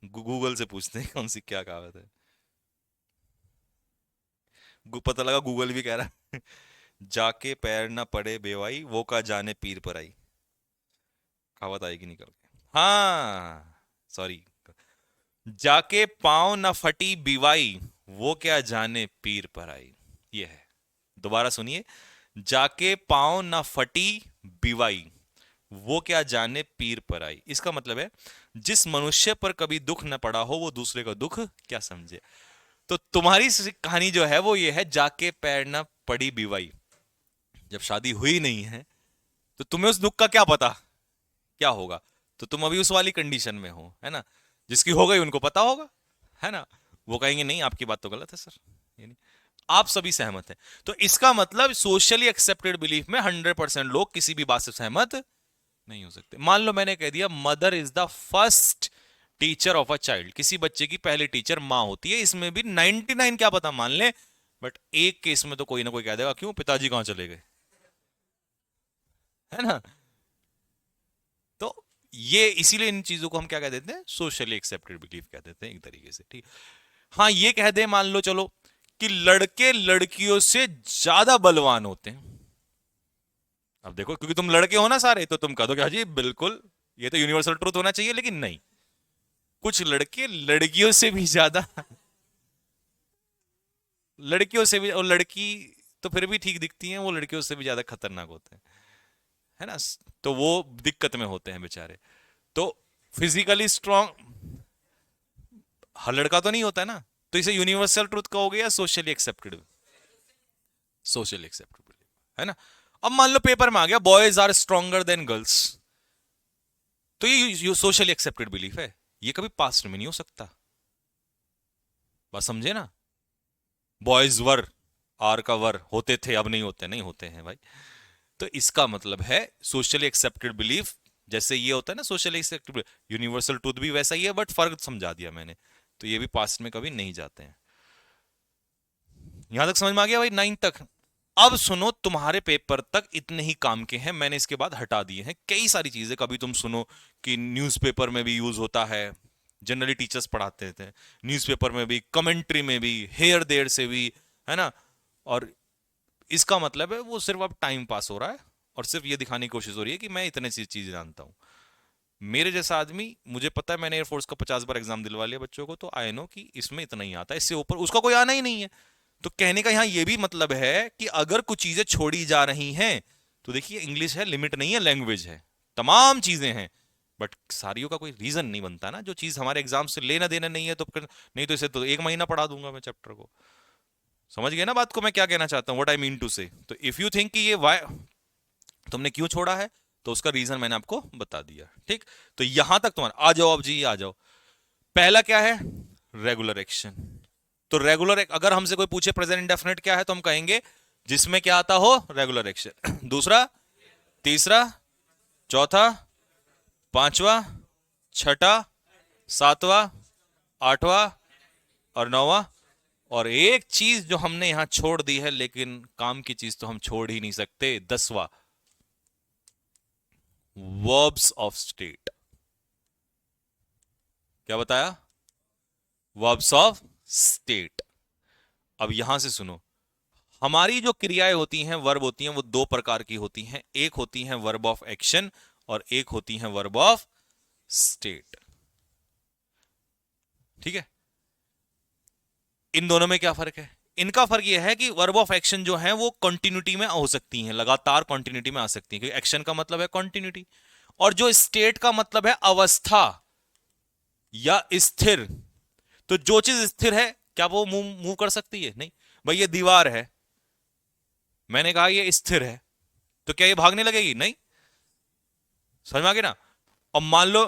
गूगल से पूछते हैं कौन सी क्या कहावत है। पता लगा गूगल भी कह रहा है। जाके पैर ना पड़े बेवाई, वो का जाने पीर पर आई। कहावत आएगी निकल के, हाँ सॉरी। जाके पाँव न फटी बिवाई, वो क्या जाने पीर पर आई। ये है, दोबारा सुनिए। जाके पाँव न फटी बिवाई, वो क्या जाने पीर पर आई। इसका मतलब है जिस मनुष्य पर कभी दुख न पड़ा हो वो दूसरे का दुख क्या समझे। तो तुम्हारी कहानी जो है वो ये है, जाके पैर न पड़ी बिवाई। जब शादी हुई नहीं है तो तुम्हें उस दुख का क्या पता क्या होगा। तो तुम अभी उस वाली कंडीशन में हो, है ना। जिसकी हो गई उनको पता होगा, है ना। वो कहेंगे नहीं आपकी बात तो गलत है सर, ये नहीं। आप सभी सहमत हैं। तो इसका मतलब सोशली एक्सेप्टेड बिलीफ में 100% लोग किसी भी बात से सहमत नहीं हो सकते। मान लो मैंने कह दिया mother is the first teacher of a child, किसी बच्चे की पहली टीचर मां होती है। इसमें भी 99 क्या पता मान ले, बट एक केस में तो कोई ना कोई कह देगा क्यों पिताजी कहां चले गए, है ना। तो ये इसीलिए इन चीजों को हम क्या कह देते हैं, सोशली एक्सेप्टेड बिलीफ कह देते हैं एक तरीके से, ठीक। हाँ ये कह दे मान लो चलो कि लड़के लड़कियों से ज्यादा बलवान होते हैं। अब देखो क्योंकि तुम लड़के हो ना सारे, तो तुम कह दो कि हाँ जी बिल्कुल ये तो यूनिवर्सल ट्रूथ होना चाहिए, लेकिन नहीं। कुछ लड़के लड़कियों से भी ज्यादा, लड़कियों से भी, और लड़की तो फिर भी ठीक दिखती हैं, वो लड़कियों से भी ज्यादा खतरनाक होते हैं, है ना। तो वो दिक्कत में होते हैं बेचारे। तो फिजिकली स्ट्रांग हर लड़का तो नहीं होता है ना। तो इसे यूनिवर्सल ट्रूथ कहोगे या सोशली एक्सेप्टेड, सोशली एक्सेप्टेड, है ना। अब मान लो पेपर में आ गया boys are stronger than girls, तो ये सोशली एक्सेप्टेड बिलीफ है। ये कभी पास्ट में नहीं हो सकता, बस समझे ना। बॉयज वर, आर का वर होते थे, अब नहीं होते, नहीं होते हैं भाई। तो इसका मतलब है सोशली एक्सेप्टेड बिलीफ जैसे ये होता है ना सोशली एक्सेप्टेड, यूनिवर्सल ट्रूथ भी वैसा ही है, बट फर्क समझा दिया मैंने। तो ये भी पास्ट में कभी नहीं जाते हैं। यहां तक समझ में आ गया भाई, 9 तक। अब सुनो, तुम्हारे पेपर तक इतने ही काम के हैं, मैंने इसके बाद हटा दिए हैं कई सारी चीजें। कभी तुम सुनो कि न्यूज़पेपर में भी यूज होता है, जनरली टीचर्स पढ़ाते थे, न्यूज़पेपर में भी, कमेंट्री में भी, हेयर देयर से भी, है ना। और इसका मतलब है वो सिर्फ अब टाइम पास हो रहा है और सिर्फ ये दिखाने की कोशिश हो रही है कि मैं इतने सी चीज जानता हूं। मेरे जैसा आदमी, मुझे पता है मैंने एयरफोर्स का 50 बार एग्जाम दिलवा लिया बच्चों को, तो आई नो कि इसमें इतना ही आता है, इससे ऊपर उसका कोई आना ही नहीं है। तो कहने का यहां यह भी मतलब है कि अगर कुछ चीजें छोड़ी जा रही हैं, तो देखिए इंग्लिश है, लिमिट नहीं है, लैंग्वेज है, तमाम चीजें हैं, बट सारियों का कोई रीजन नहीं बनता ना। जो चीज हमारे एग्जाम से लेना देना नहीं है तो फिर, नहीं तो इसे तो 1 महीना पढ़ा दूंगा मैं चैप्टर को। समझ गए ना बात को मैं क्या कहना चाहता हूं, व्हाट आई मीन टू से। तो इफ यू थिंक कि ये वाई तुमने क्यों छोड़ा है, तो उसका रीजन मैंने आपको बता दिया, ठीक। तो यहां तक तुम्हारा आ जाओ, अब जी आ जाओ। पहला क्या है, रेगुलर एक्शन। तो रेगुलर, अगर हमसे कोई पूछे प्रेजेंट इंडेफिनिट क्या है, तो हम कहेंगे जिसमें क्या आता हो, रेगुलर एक्शन। दूसरा, तीसरा, चौथा, पांचवा, छठा, सातवां, आठवां और नौवां। और एक चीज जो हमने यहां छोड़ दी है, लेकिन काम की चीज तो हम छोड़ ही नहीं सकते, 10वां, वर्ब्स ऑफ स्टेट। क्या बताया, वर्ब्स ऑफ स्टेट। अब यहां से सुनो, हमारी जो क्रियाएं होती हैं, वर्ब होती हैं, वो 2 प्रकार की होती हैं। एक होती हैं वर्ब ऑफ एक्शन और एक होती हैं वर्ब ऑफ स्टेट, ठीक है। इन दोनों में क्या फर्क है, इनका फर्क यह है कि वर्ब ऑफ एक्शन जो है वो कंटिन्यूटी में हो सकती हैं, लगातार कंटिन्यूटी में आ सकती है, क्योंकि एक्शन का मतलब है कंटिन्यूटी। और जो स्टेट का मतलब है अवस्था या स्थिर। तो जो चीज स्थिर है, क्या वो मूव मूव कर सकती है, नहीं। भाई ये दीवार है, मैंने कहा ये स्थिर है, तो क्या ये भागने लगेगी, नहीं। समझ में आ गया ना। अब मान लो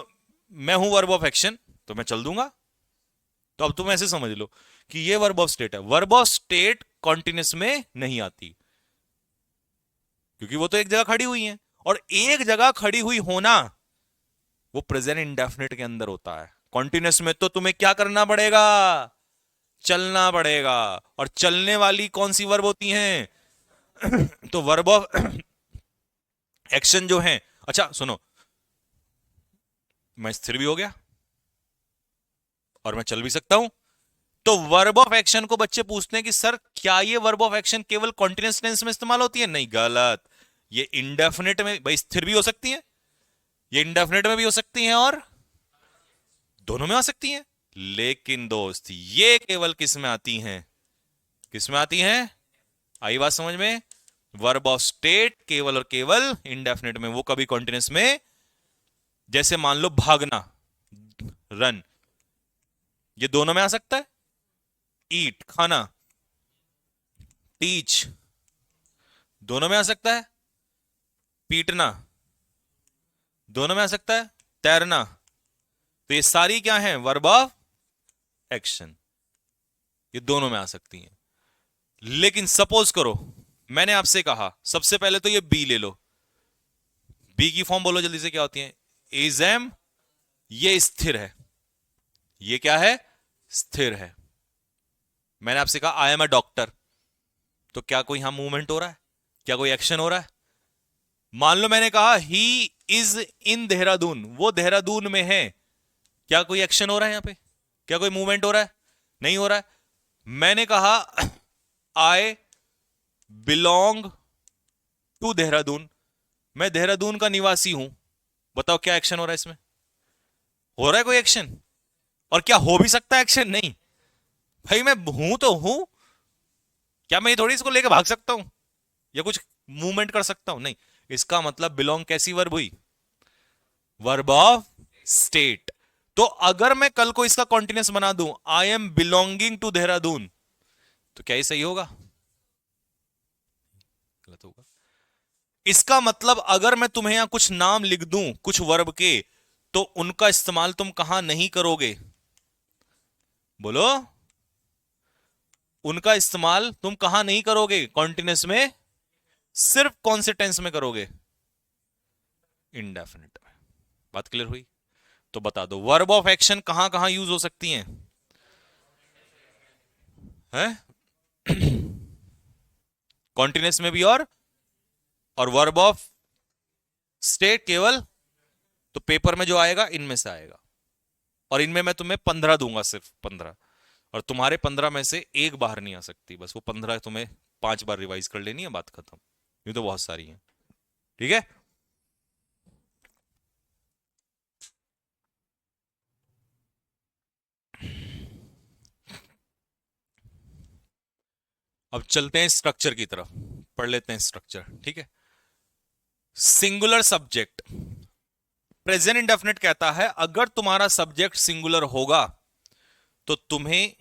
मैं हूं वर्ब ऑफ एक्शन, तो मैं चल दूंगा। तो अब तुम ऐसे समझ लो कि ये वर्ब ऑफ स्टेट है। वर्ब ऑफ स्टेट कॉन्टिन्यूस में नहीं आती, क्योंकि वो तो एक जगह खड़ी हुई है, और एक जगह खड़ी हुई होना वो प्रेजेंट इंडेफिनिट के अंदर होता है। कॉन्टिन्यूस में तो तुम्हें क्या करना पड़ेगा, चलना पड़ेगा। और चलने वाली कौन सी वर्ब होती हैं, तो वर्ब ऑफ एक्शन जो है। अच्छा सुनो, मैं स्थिर भी हो गया और मैं चल भी सकता हूं, तो वर्ब ऑफ एक्शन को बच्चे पूछते हैं कि सर क्या ये वर्ब ऑफ एक्शन केवल कॉन्टिन्यूअस टेंस में इस्तेमाल होती है? नहीं, गलत। ये इंडेफिनिट में भाई स्थिर भी हो सकती है, ये इंडेफिनिट में भी हो सकती हैं, और दोनों में आ सकती हैं। लेकिन दोस्त ये केवल किस में आती हैं? किस में आती हैं? आई बात समझ में? वर्ब ऑफ स्टेट केवल और केवल इंडेफिनिट में, वो कभी कॉन्टिन्यूअस में। जैसे मान लो भागना, रन, ये दोनों में आ सकता है। ईट, खाना, टीच, दोनों में आ सकता है। पीटना, दोनों में आ सकता है। तैरना, तो ये सारी क्या है? वर्ब ऑफ एक्शन, ये दोनों में आ सकती हैं। लेकिन सपोज करो मैंने आपसे कहा सबसे पहले तो ये बी ले लो, बी की फॉर्म बोलो जल्दी से क्या होती है? इज एम, ये स्थिर है, ये क्या है? स्थिर है। मैंने आपसे कहा आई एम अ डॉक्टर, तो क्या कोई यहां मूवमेंट हो रहा है? क्या कोई एक्शन हो रहा है? मान लो मैंने कहा ही इज इन देहरादून, वो देहरादून में है, क्या कोई एक्शन हो रहा है यहां पे? क्या कोई मूवमेंट हो रहा है? नहीं हो रहा है। मैंने कहा आई बिलोंग टू देहरादून, मैं देहरादून का निवासी हूं, बताओ क्या एक्शन हो रहा है इसमें? हो रहा है कोई एक्शन? और क्या हो भी सकता है एक्शन? नहीं भाई, मैं हूं तो हूं, क्या मैं ये थोड़ी इसको लेके भाग सकता हूं या कुछ मूवमेंट कर सकता हूं? नहीं। इसका मतलब बिलोंग कैसी वर्ब हुई? Verb of state. तो अगर मैं कल को इसका कॉन्टिन्यूस बना दूं, I am belonging to Dehradun, तो क्या ये सही होगा? गलत होगा। इसका मतलब अगर मैं तुम्हें यहां कुछ नाम लिख दूं कुछ वर्ब के, तो उनका इस्तेमाल तुम कहां नहीं करोगे? बोलो, उनका इस्तेमाल तुम कहां नहीं करोगे कॉन्टिन्यूस में? सिर्फ कौन से टेंस में करोगे? इंडेफिनिट में। बात क्लियर हुई? तो बता दो वर्ब ऑफ एक्शन कहां कहां यूज हो सकती हैं? है कॉन्टिन्यूस में भी, और वर्ब ऑफ स्टेट केवल, तो पेपर में जो आएगा इनमें से आएगा, और इनमें मैं तुम्हें 15 दूंगा, सिर्फ 15, और तुम्हारे 15 में से एक बाहर नहीं आ सकती, बस वो 15 तुम्हें 5 बार रिवाइज कर लेनी है, बात खत्म। ये तो बहुत सारी है। ठीक है। अब चलते हैं स्ट्रक्चर की तरफ, पढ़ लेते हैं स्ट्रक्चर। ठीक है। सिंगुलर सब्जेक्ट, प्रेजेंट इंडेफिनिट कहता है अगर तुम्हारा सब्जेक्ट सिंगुलर होगा तो तुम्हें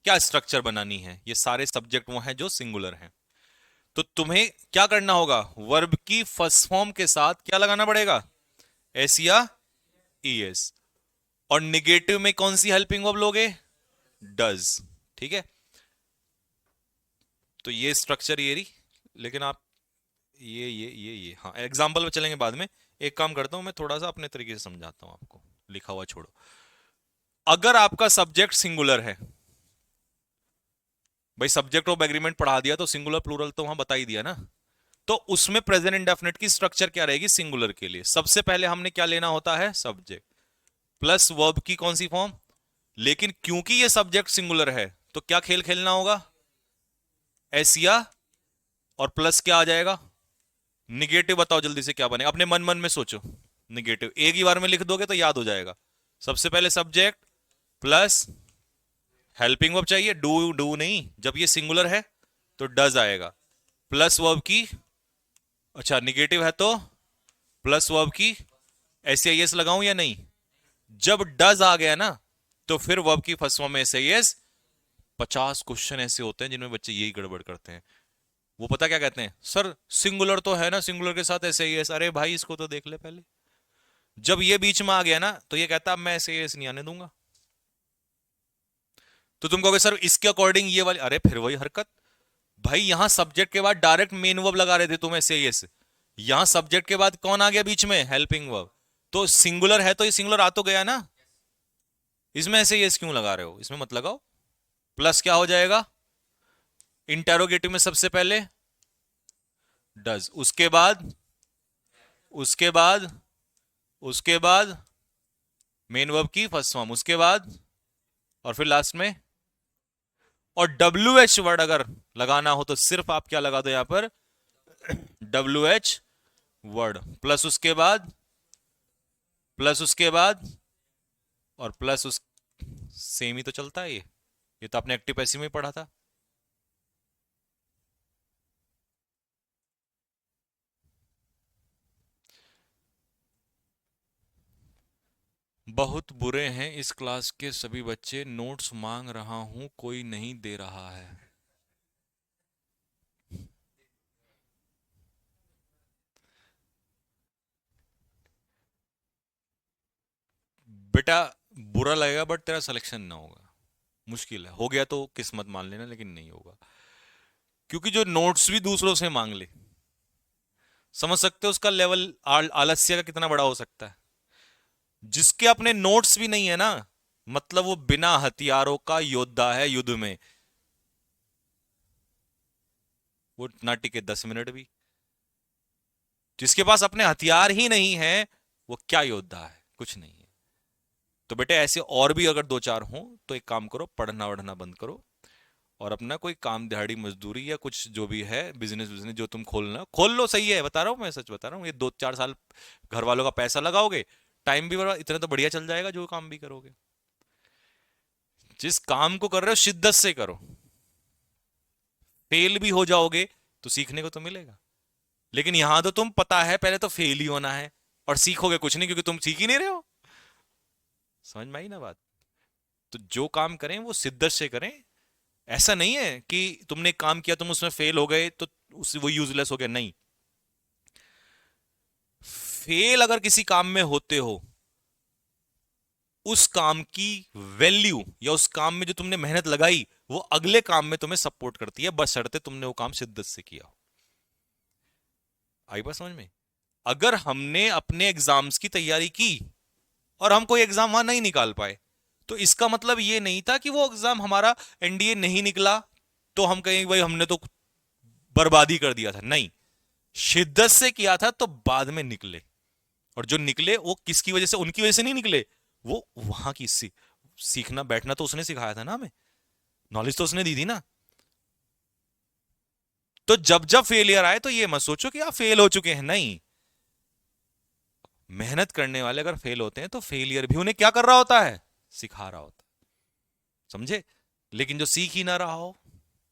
क्या स्ट्रक्चर बनानी है? ये सारे सब्जेक्ट वो हैं जो सिंगुलर हैं, तो तुम्हें क्या करना होगा? वर्ब की फर्स्ट फॉर्म के साथ क्या लगाना पड़ेगा? एस या ईएस। और निगेटिव में कौन सी हेल्पिंग वर्ब लोगे? डज। ठीक है। तो ये स्ट्रक्चर ये रही, लेकिन आप ये हाँ एग्जाम्पल पे चलेंगे बाद में। एक काम करता हूं मैं, थोड़ा सा अपने तरीके से समझाता हूं आपको, लिखा हुआ छोड़ो। अगर आपका सब्जेक्ट सिंगुलर है, भाई सब्जेक्ट ऑफ एग्रीमेंट पढ़ा दिया तो सिंगुलर प्लूरल तो वहां बता ही दिया ना, तो उसमें प्रेजेंट इंडेफिनिट की स्ट्रक्चर क्या रहेगी सिंगुलर के लिए? सबसे पहले हमने क्या लेना होता है? सब्जेक्ट प्लस वर्ब की कौन सी फॉर्म। लेकिन क्योंकि ये सब्जेक्ट सिंगुलर है तो क्या खेल खेलना होगा? एसिया, और प्लस क्या आ जाएगा? निगेटिव। बताओ जल्दी से क्या बनेगा, अपने मन मन में सोचो। निगेटिव एक ही बार में लिख दोगे तो याद हो जाएगा। सबसे पहले सब्जेक्ट प्लस हेल्पिंग वर्ब चाहिए, डू डू नहीं, जब ये सिंगुलर है तो डज आएगा, प्लस वर्ब की, अच्छा निगेटिव है तो प्लस वर्ब की, ऐसे एस लगाऊं या नहीं? जब डज आ गया ना तो फिर वर्ब की फर्स्ट फॉर्म में ऐसे एस। 50 क्वेश्चन ऐसे होते हैं जिनमें बच्चे यही गड़बड़ करते हैं। वो पता क्या कहते हैं? सर सिंगुलर तो है ना, सिंगुलर के साथ ऐसे एस। अरे भाई इसको तो देख ले पहले। जब ये बीच में आ गया ना तो ये कहता अब मैं ऐसे एस नहीं आने दूंगा। तो तुम कहोगे सर इसके अकॉर्डिंग ये वाली, अरे फिर वही हरकत। भाई यहां सब्जेक्ट के बाद डायरेक्ट मेन वर्ब लगा रहे थे तुम ऐसे एस, यहां सब्जेक्ट के बाद कौन आ गया बीच में? Helping verb. तो सिंगुलर है तो ये सिंगुलर आ तो गया ना, इसमें ऐसे यस क्यों लगा रहे हो? इसमें मत लगाओ। प्लस क्या हो जाएगा? इंटेरोगेटिव में सबसे पहले डज, उसके बाद, उसके बाद, उसके बाद मेन वर्ब की फर्स्ट फॉर्म, उसके बाद, और फिर लास्ट में और डब्ल्यू एच वर्ड अगर लगाना हो तो सिर्फ आप क्या लगा दो यहां पर, डब्ल्यू एच वर्ड, प्लस उसके बाद और प्लस उस, सेम ही तो चलता है ये तो आपने एक्टिव पैसिव में ही पढ़ा था। बहुत बुरे हैं इस क्लास के सभी बच्चे, नोट्स मांग रहा हूं कोई नहीं दे रहा है। बेटा बुरा लगेगा बट तेरा सिलेक्शन ना होगा, मुश्किल है, हो गया तो किस्मत मान लेना, लेकिन नहीं होगा। क्योंकि जो नोट्स भी दूसरों से मांग ले, समझ सकते हो उसका लेवल आलस्य का कितना बड़ा हो सकता है। जिसके अपने नोट्स भी नहीं है ना, मतलब वो बिना हथियारों का योद्धा है युद्ध में, वो ना टिके 10 मिनट भी। जिसके पास अपने हथियार ही नहीं है, वो क्या योद्धा है, कुछ नहीं है। तो बेटे ऐसे और भी अगर दो चार हों तो एक काम करो, पढ़ना वढ़ना बंद करो और अपना कोई काम दिहाड़ी मजदूरी या कुछ जो भी है, बिजनेस बिजनेस जो तुम खोलना खोल लो, सही है, बता रहा हूँ, मैं सच बता रहा हूँ। ये 2-4 साल घर वालों का पैसा लगाओगे, टाइम भी बड़ा, इतना तो बढ़िया चल जाएगा जो काम भी करोगे। जिस काम को कर रहे हो शिद्दत से करो, फेल भी हो जाओगे तो सीखने को तो मिलेगा। लेकिन यहां तो तुम पता है पहले तो फेल ही होना है और सीखोगे कुछ नहीं, क्योंकि तुम सीख ही नहीं रहे हो। समझ में आई ना बात? तो जो काम करें वो शिद्दत से करें। ऐसा नहीं है कि तुमने एक काम किया तुम उसमें फेल हो गए तो वो यूजलेस हो गया, नहीं। फेल अगर किसी काम में होते हो, उस काम की वैल्यू या उस काम में जो तुमने मेहनत लगाई वो अगले काम में तुम्हें सपोर्ट करती है, बशर्ते तुमने वो काम शिद्दत से किया हो। आई बात समझ में? अगर हमने अपने एग्जाम्स की तैयारी की और हम कोई एग्जाम वहां नहीं निकाल पाए, तो इसका मतलब ये नहीं था कि वो एग्जाम हमारा एनडीए नहीं निकला तो हम कहें भाई हमने तो बर्बादी कर दिया था, नहीं। शिद्दत से किया था तो बाद में निकले। और जो निकले वो किसकी वजह से, उनकी वजह से नहीं निकले, वो वहां की सीखना बैठना तो उसने सिखाया था ना हमें, नॉलेज तो उसने दी थी ना। तो जब जब फेलियर आए तो ये मत सोचो कि आप फेल हो चुके हैं, नहीं। मेहनत करने वाले अगर फेल होते हैं तो फेलियर भी उन्हें क्या कर रहा होता है, सिखा रहा होता है, समझे? लेकिन जो सीख ही ना रहा हो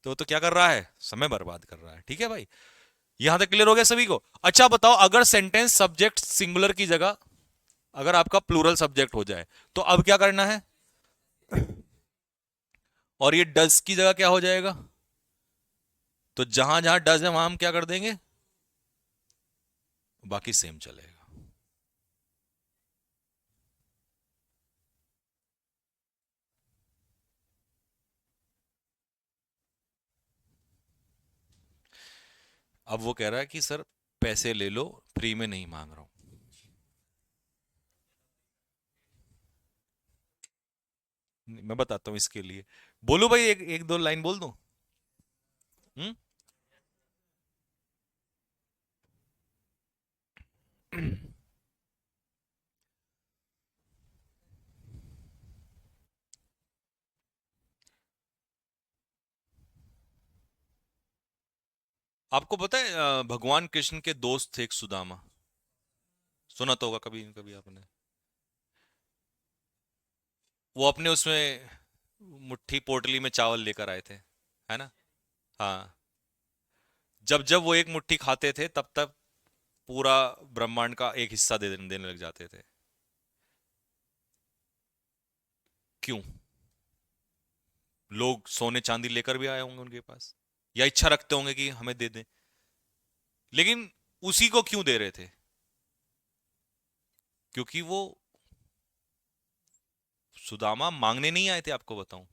तो वो तो क्या कर रहा है, समय बर्बाद कर रहा है। ठीक है भाई, यहां तक क्लियर हो गया सभी को? अच्छा बताओ, अगर सेंटेंस सब्जेक्ट सिंगुलर की जगह अगर आपका प्लूरल सब्जेक्ट हो जाए तो अब क्या करना है, और ये डज की जगह क्या हो जाएगा? तो जहां जहां डज है वहां हम क्या कर देंगे, बाकी सेम चलेगा। अब वो कह रहा है कि सर पैसे ले लो, फ्री में नहीं मांग रहा हूं। मैं बताता हूं इसके लिए, बोलो भाई, एक एक दो लाइन बोल दूं। हम्म? आपको पता है भगवान कृष्ण के दोस्त थे एक सुदामा, सुना तो होगा कभी कभी आपने। वो अपने उसमें मुट्ठी पोटली में चावल लेकर आए थे, है ना? हाँ। जब जब वो एक मुट्ठी खाते थे तब तब पूरा ब्रह्मांड का एक हिस्सा देने लग जाते थे। क्यों? लोग सोने चांदी लेकर भी आए होंगे उनके पास, या इच्छा रखते होंगे कि हमें दे दें, लेकिन उसी को क्यों दे रहे थे? क्योंकि वो सुदामा मांगने नहीं आए थे, आपको बताऊं।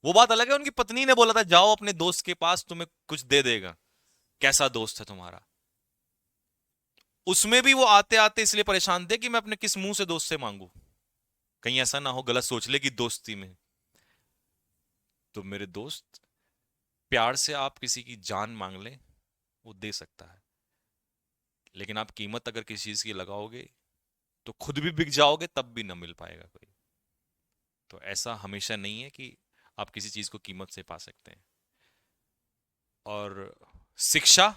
वो बात अलग है, उनकी पत्नी ने बोला था जाओ अपने दोस्त के पास, तुम्हें कुछ दे देगा। कैसा दोस्त है तुम्हारा? उसमें भी वो आते आते इसलिए परेशान थे कि मैं अपने किस मुंह से दोस्त से मांगू, कहीं ऐसा ना हो गलत सोच ले कि दोस्ती में। तो मेरे दोस्त, प्यार से आप किसी की जान मांग लें, वो दे सकता है, लेकिन आप कीमत अगर किसी चीज की लगाओगे तो खुद भी बिक जाओगे, तब भी ना मिल पाएगा कोई। तो ऐसा हमेशा नहीं है कि आप किसी चीज को कीमत से पा सकते हैं। और शिक्षा,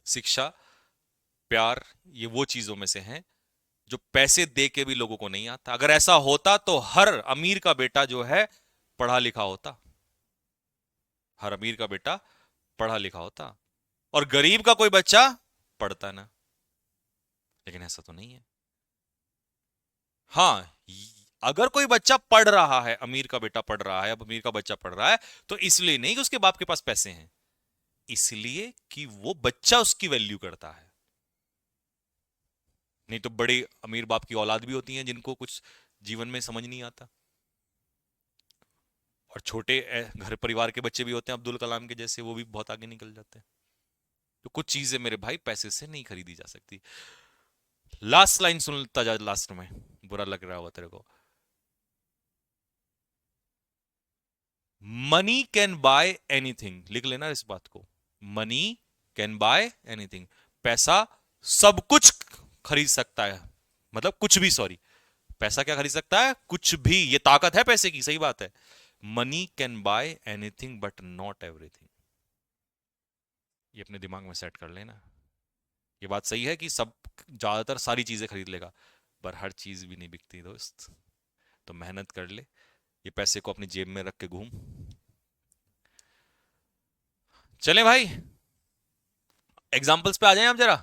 शिक्षा, प्यार, ये वो चीजों में से हैं जो पैसे दे के भी लोगों को नहीं आता। अगर ऐसा होता तो हर अमीर का बेटा जो है पढ़ा लिखा होता, हर अमीर का बेटा पढ़ा लिखा होता, और गरीब का कोई बच्चा पढ़ता ना। लेकिन ऐसा तो नहीं है। हाँ, अगर कोई बच्चा पढ़ रहा है, अमीर का बेटा पढ़ रहा है, अब अमीर का बच्चा पढ़ रहा है, तो इसलिए नहीं कि उसके बाप के पास पैसे हैं, इसलिए कि वो बच्चा उसकी वैल्यू करता है। नहीं तो बड़े अमीर बाप की औलाद भी होती हैं जिनको कुछ जीवन में समझ नहीं आता, और छोटे घर परिवार के बच्चे भी होते हैं अब्दुल कलाम के जैसे, वो भी बहुत आगे निकल जाते हैं। तो कुछ चीजें मेरे भाई पैसे से नहीं खरीदी जा सकती। लास्ट लाइन सुनता जा, लास्ट में बुरा लग रहा होगा तेरे को। मनी कैन बाय एनीथिंग, लिख लेना इस बात को। मनी कैन बाय एनीथिंग, पैसा सब कुछ खरीद सकता है, मतलब कुछ भी, सॉरी, पैसा क्या खरीद सकता है? कुछ भी। ये ताकत है पैसे की, सही बात है। Money can buy anything but not everything. ये अपने दिमाग में सेट कर लेना। ये बात सही है कि सब, ज्यादातर सारी चीजें खरीद लेगा, पर हर चीज भी नहीं बिकती दोस्त। तो मेहनत कर ले, ये पैसे को अपनी जेब में रख के घूम। चले भाई, एग्जाम्पल्स पे आ जाएं आप जरा।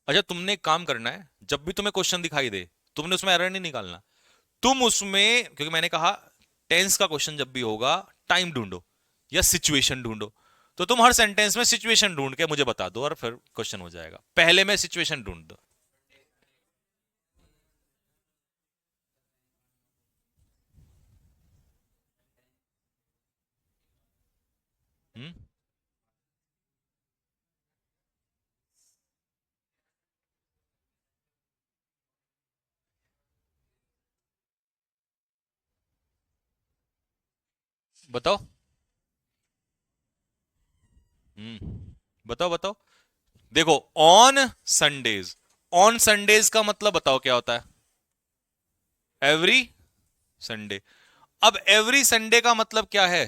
अच्छा, तुमने एक काम करना है, जब भी तुम्हें क्वेश्चन दिखाई दे, तुमने उसमें एरर नहीं निकालना। तुम उसमें, क्योंकि मैंने कहा टेंस का क्वेश्चन जब भी होगा, टाइम ढूंढो या सिचुएशन ढूंढो। तो तुम हर सेंटेंस में सिचुएशन ढूंढ के मुझे बता दो और फिर क्वेश्चन हो जाएगा। पहले में सिचुएशन ढूंढ दो। हम्म, बताओ। बताओ बताओ। देखो, ऑन संडेज, ऑन संडेज का मतलब बताओ क्या होता है? Every Sunday. अब एवरी संडे का मतलब क्या है?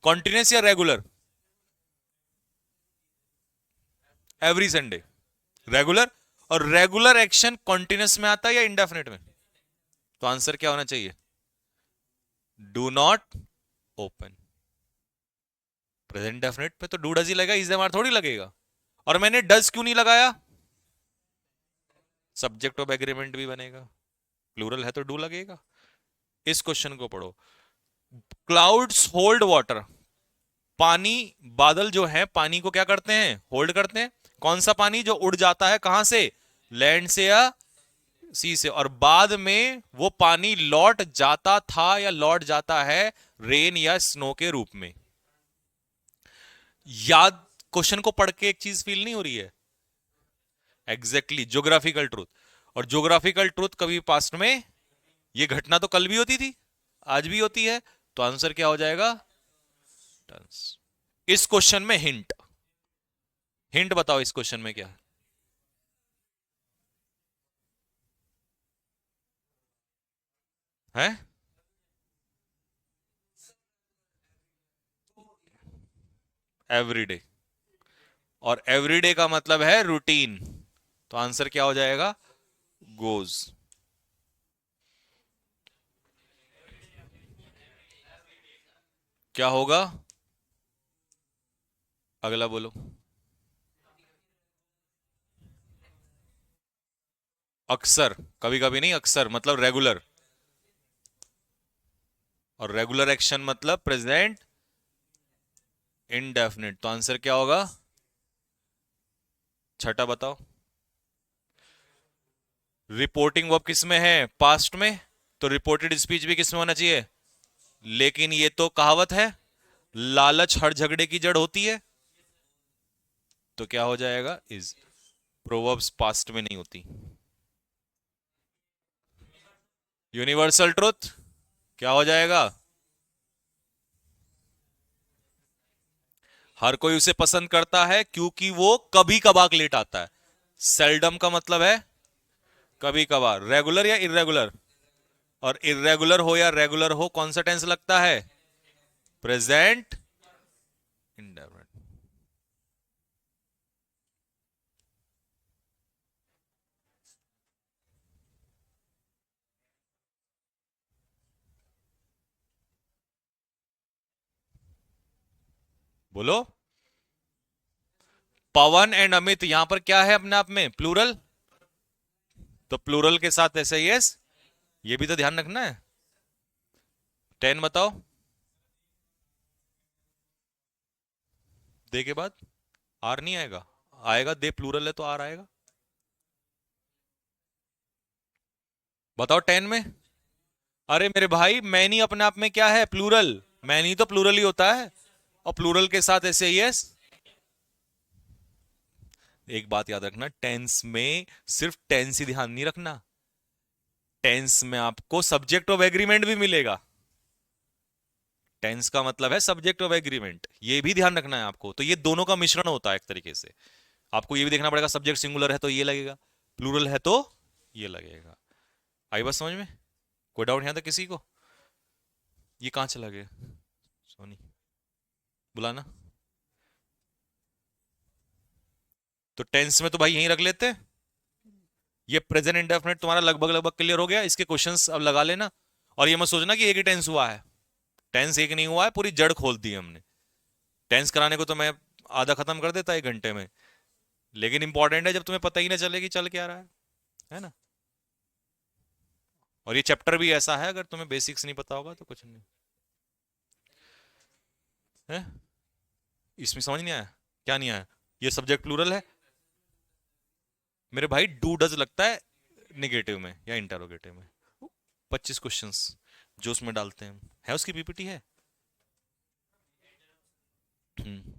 कॉन्टिन्यूस या रेगुलर? Every Sunday regular. और रेगुलर एक्शन कॉन्टिन्यूस में आता है या इंडेफिनिट में? तो आंसर क्या होना चाहिए? Do not open. Present definite पे तो डू डज ही लगेगा, इज एम आर थोड़ी लगेगा। और मैंने डज क्यों नहीं लगाया? सब्जेक्ट ऑफ एग्रीमेंट भी बनेगा, प्लूरल है तो डू लगेगा। इस क्वेश्चन को पढ़ो। क्लाउड्स होल्ड वाटर, पानी, बादल जो है पानी को क्या करते हैं? होल्ड करते हैं। कौन सा पानी? जो उड़ जाता है कहां से? लैंड से या सी से। और बाद में वो पानी लौट जाता था या लौट जाता है रेन या स्नो के रूप में। याद, क्वेश्चन को पढ़ के एक चीज फील नहीं हो रही है? Exactly, geographical truth. और ज्योग्राफिकल ट्रूथ कभी पास्ट में, ये घटना तो कल भी होती थी, आज भी होती है। तो आंसर क्या हो जाएगा? टर्न्स। इस क्वेश्चन में हिंट, हिंट बताओ इस क्वेश्चन में क्या है? एवरीडे। और एवरीडे का मतलब है रूटीन। तो आंसर क्या हो जाएगा? गोज। क्या होगा? अगला बोलो। अक्सर, कभी कभी नहीं, अक्सर मतलब रेगुलर। और रेगुलर एक्शन मतलब प्रेजेंट इनडेफिनिट। तो आंसर क्या होगा? छठा बताओ। रिपोर्टिंग वर्ब किस में है? पास्ट में। तो रिपोर्टेड स्पीच भी किस में होना चाहिए? लेकिन ये तो कहावत है, लालच हर झगड़े की जड़ होती है। तो क्या हो जाएगा? इज। प्रोवर्ब्स पास्ट में नहीं होती। यूनिवर्सल ट्रुथ क्या हो जाएगा? हर कोई उसे पसंद करता है क्योंकि वो कभी कभार लेट आता है। सेल्डम का मतलब है कभी कभार। रेगुलर या इरेगुलर? और इरेगुलर हो या रेगुलर हो कौन सा टेंस लगता है? Present indefinite. बोलो। पवन एंड अमित यहां पर क्या है अपने आप में? प्लूरल। तो प्लूरल के साथ ऐसे यस, ये भी तो ध्यान रखना है। 10 बताओ। दे के बाद आर नहीं आएगा? आएगा, दे प्लूरल है तो आर आएगा। बताओ 10 में। अरे मेरे भाई मैनी अपने आप में क्या है? प्लूरल। मैनी तो प्लूरल ही होता है, और प्लूरल के साथ ऐसे यस। एक बात याद रखना, टेंस में सिर्फ टेंस ही ध्यान नहीं रखना, टेंस में आपको सब्जेक्ट ऑफ एग्रीमेंट भी मिलेगा। टेंस का मतलब है सब्जेक्ट ऑफ एग्रीमेंट, ये भी ध्यान रखना है आपको। तो ये दोनों का मिश्रण होता है एक तरीके से। आपको ये भी देखना पड़ेगा, सब्जेक्ट सिंगुलर है तो ये लगेगा, प्लूरल है तो ये लगेगा। आई बात समझ में? कोई डाउट यहां तक किसी को? ये कहां चला गया सोनी? बुलाना। तो टेंस में तो भाई यहीं रख लेते हैं। ये प्रेजेंट इंडेफिनिट तुम्हारा लगभग लगभग क्लियर हो गया, इसके क्वेश्चंस अब लगा लेना। और ये मत सोचना कि एक ही टेंस हुआ है, टेंस एक नहीं हुआ है, पूरी जड़ खोल दी हमने। टेंस कराने को तो मैं आधा खत्म कर देता 1 घंटे में, लेकिन इंपॉर्टेंट है जब तुम्हें पता ही ना चले कि चल क्या रहा है ना। और ये चैप्टर भी ऐसा है, अगर तुम्हें बेसिक्स नहीं पता होगा तो कुछ नहीं है। इसमें समझ नहीं आया? क्या नहीं आया? ये सब्जेक्ट प्लूरल है मेरे भाई, डू डज लगता है निगेटिव में या इंटरोगेटिव में। 25 क्वेश्चंस जो उसमें डालते हैं, है उसकी पीपीटी है। हम्म,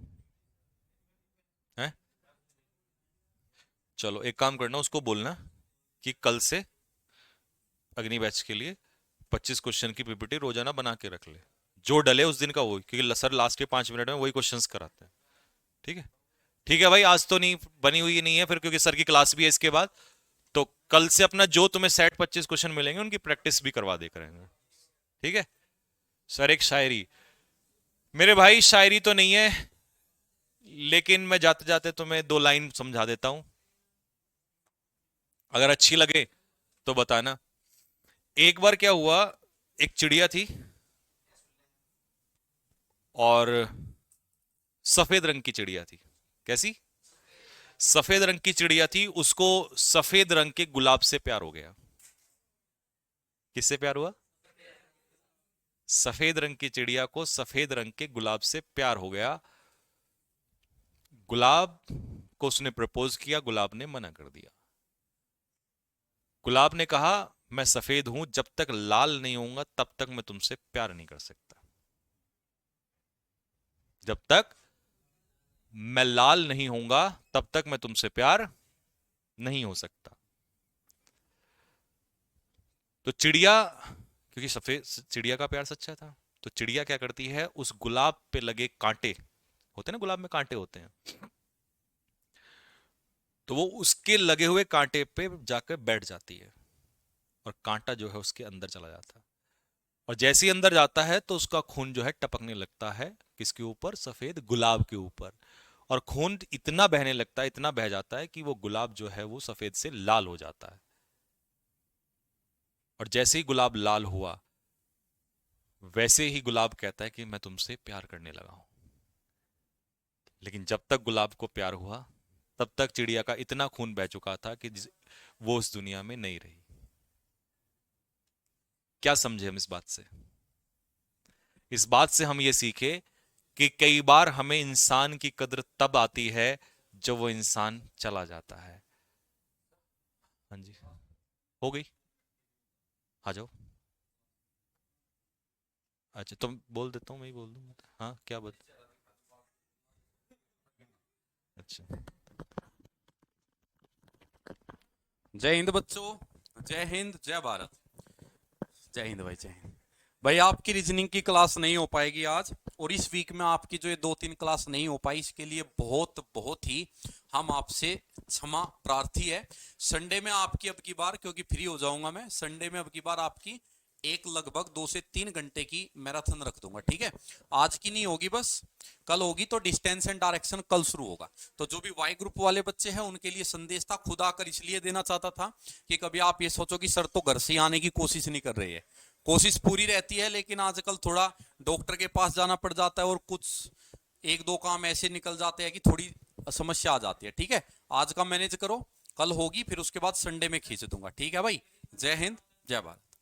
है। चलो एक काम करना, उसको बोलना कि कल से अग्नि बैच के लिए 25 क्वेश्चन की पीपीटी रोजाना बना के रख ले, जो डले उस दिन का वही, क्योंकि सर लास्ट के 5 मिनट में वही क्वेश्चंस कराते हैं। ठीक है? ठीक है भाई, आज तो नहीं बनी हुई नहीं है फिर, क्योंकि सर की क्लास भी है इसके बाद। तो कल से अपना जो तुम्हें सेट 25 क्वेश्चन मिलेंगे उनकी प्रैक्टिस भी करवा दे करेंगे। ठीक है? सर एक शायरी, मेरे भाई शायरी तो नहीं है, लेकिन मैं जाते जाते तुम्हें 2 लाइन समझा देता हूं, अगर अच्छी लगे तो बताना। एक बार क्या हुआ, एक चिड़िया थी और सफेद रंग की चिड़िया थी। कैसी? सफेद रंग की चिड़िया थी, उसको सफेद रंग के गुलाब से प्यार हो गया। किससे प्यार हुआ? सफेद रंग की चिड़िया को सफेद रंग के गुलाब से प्यार हो गया। गुलाब को उसने प्रपोज किया, गुलाब ने मना कर दिया। गुलाब ने कहा मैं सफेद हूं, जब तक लाल नहीं होऊंगा तब तक मैं तुमसे प्यार नहीं कर सकता। जब तक मैं लाल नहीं होऊंगा तब तक मैं तुमसे प्यार नहीं हो सकता। तो चिड़िया, क्योंकि सफेद चिड़िया का प्यार सच्चा था, तो चिड़िया क्या करती है, उस गुलाब पे लगे कांटे होते हैं ना, गुलाब में कांटे होते हैं, तो वो उसके लगे हुए कांटे पे जाकर बैठ जाती है, और कांटा जो है उसके अंदर चला जाता है। और जैसे ही अंदर जाता है तो उसका खून जो है टपकने लगता है, किसके ऊपर? सफेद गुलाब के ऊपर। और खून इतना बहने लगता है, इतना बह जाता है कि वो गुलाब जो है वो सफेद से लाल हो जाता है। और जैसे ही गुलाब लाल हुआ, वैसे ही गुलाब कहता है कि मैं तुमसे प्यार करने लगा हूं। लेकिन जब तक गुलाब को प्यार हुआ तब तक चिड़िया का इतना खून बह चुका था कि वो उस दुनिया में नहीं रही। क्या समझे हम इस बात से? इस बात से हम ये सीखे कि कई बार हमें इंसान की कद्र तब आती है जब वो इंसान चला जाता है। हाँ जी, हो गई। आ जाओ। अच्छा तुम बोल देता हूँ, मैं ही बोल दूंगा। हाँ क्या बता? अच्छा। जय हिंद बच्चों। जय हिंद, जय भारत। जय हिंद भाई, जय हिंद भाई। आपकी रीजनिंग की क्लास नहीं हो पाएगी आज, और इस वीक में आपकी जो ये 2-3 क्लास नहीं हो पाई, इसके लिए बहुत बहुत ही हम आपसे क्षमा प्रार्थी है। संडे में आपकी अब की बार, क्योंकि फ्री हो जाऊंगा मैं, संडे में अब की बार आपकी एक लगभग 2 से 3 घंटे की मैराथन रख दूंगा, ठीक है। आज की नहीं होगी, बस कल होगी। तो डिस्टेंस एंड डायरेक्शन कल शुरू होगा। तो जो भी वाई ग्रुप वाले बच्चे हैं उनके लिए संदेश था, खुद आकर इसलिए देना चाहता था कि कभी आप ये सोचो कि सर तो घर से आने की कोशिश नहीं कर रही है। कोशिश पूरी रहती है, लेकिन आजकल थोड़ा डॉक्टर के पास जाना पड़ जाता है और कुछ एक दो काम ऐसे निकल जाते हैं कि थोड़ी समस्या आ जाती है, ठीक है। आज का मैनेज करो, कल होगी, फिर उसके बाद संडे में खींच दूंगा, ठीक है भाई। जय हिंद, जय भारत।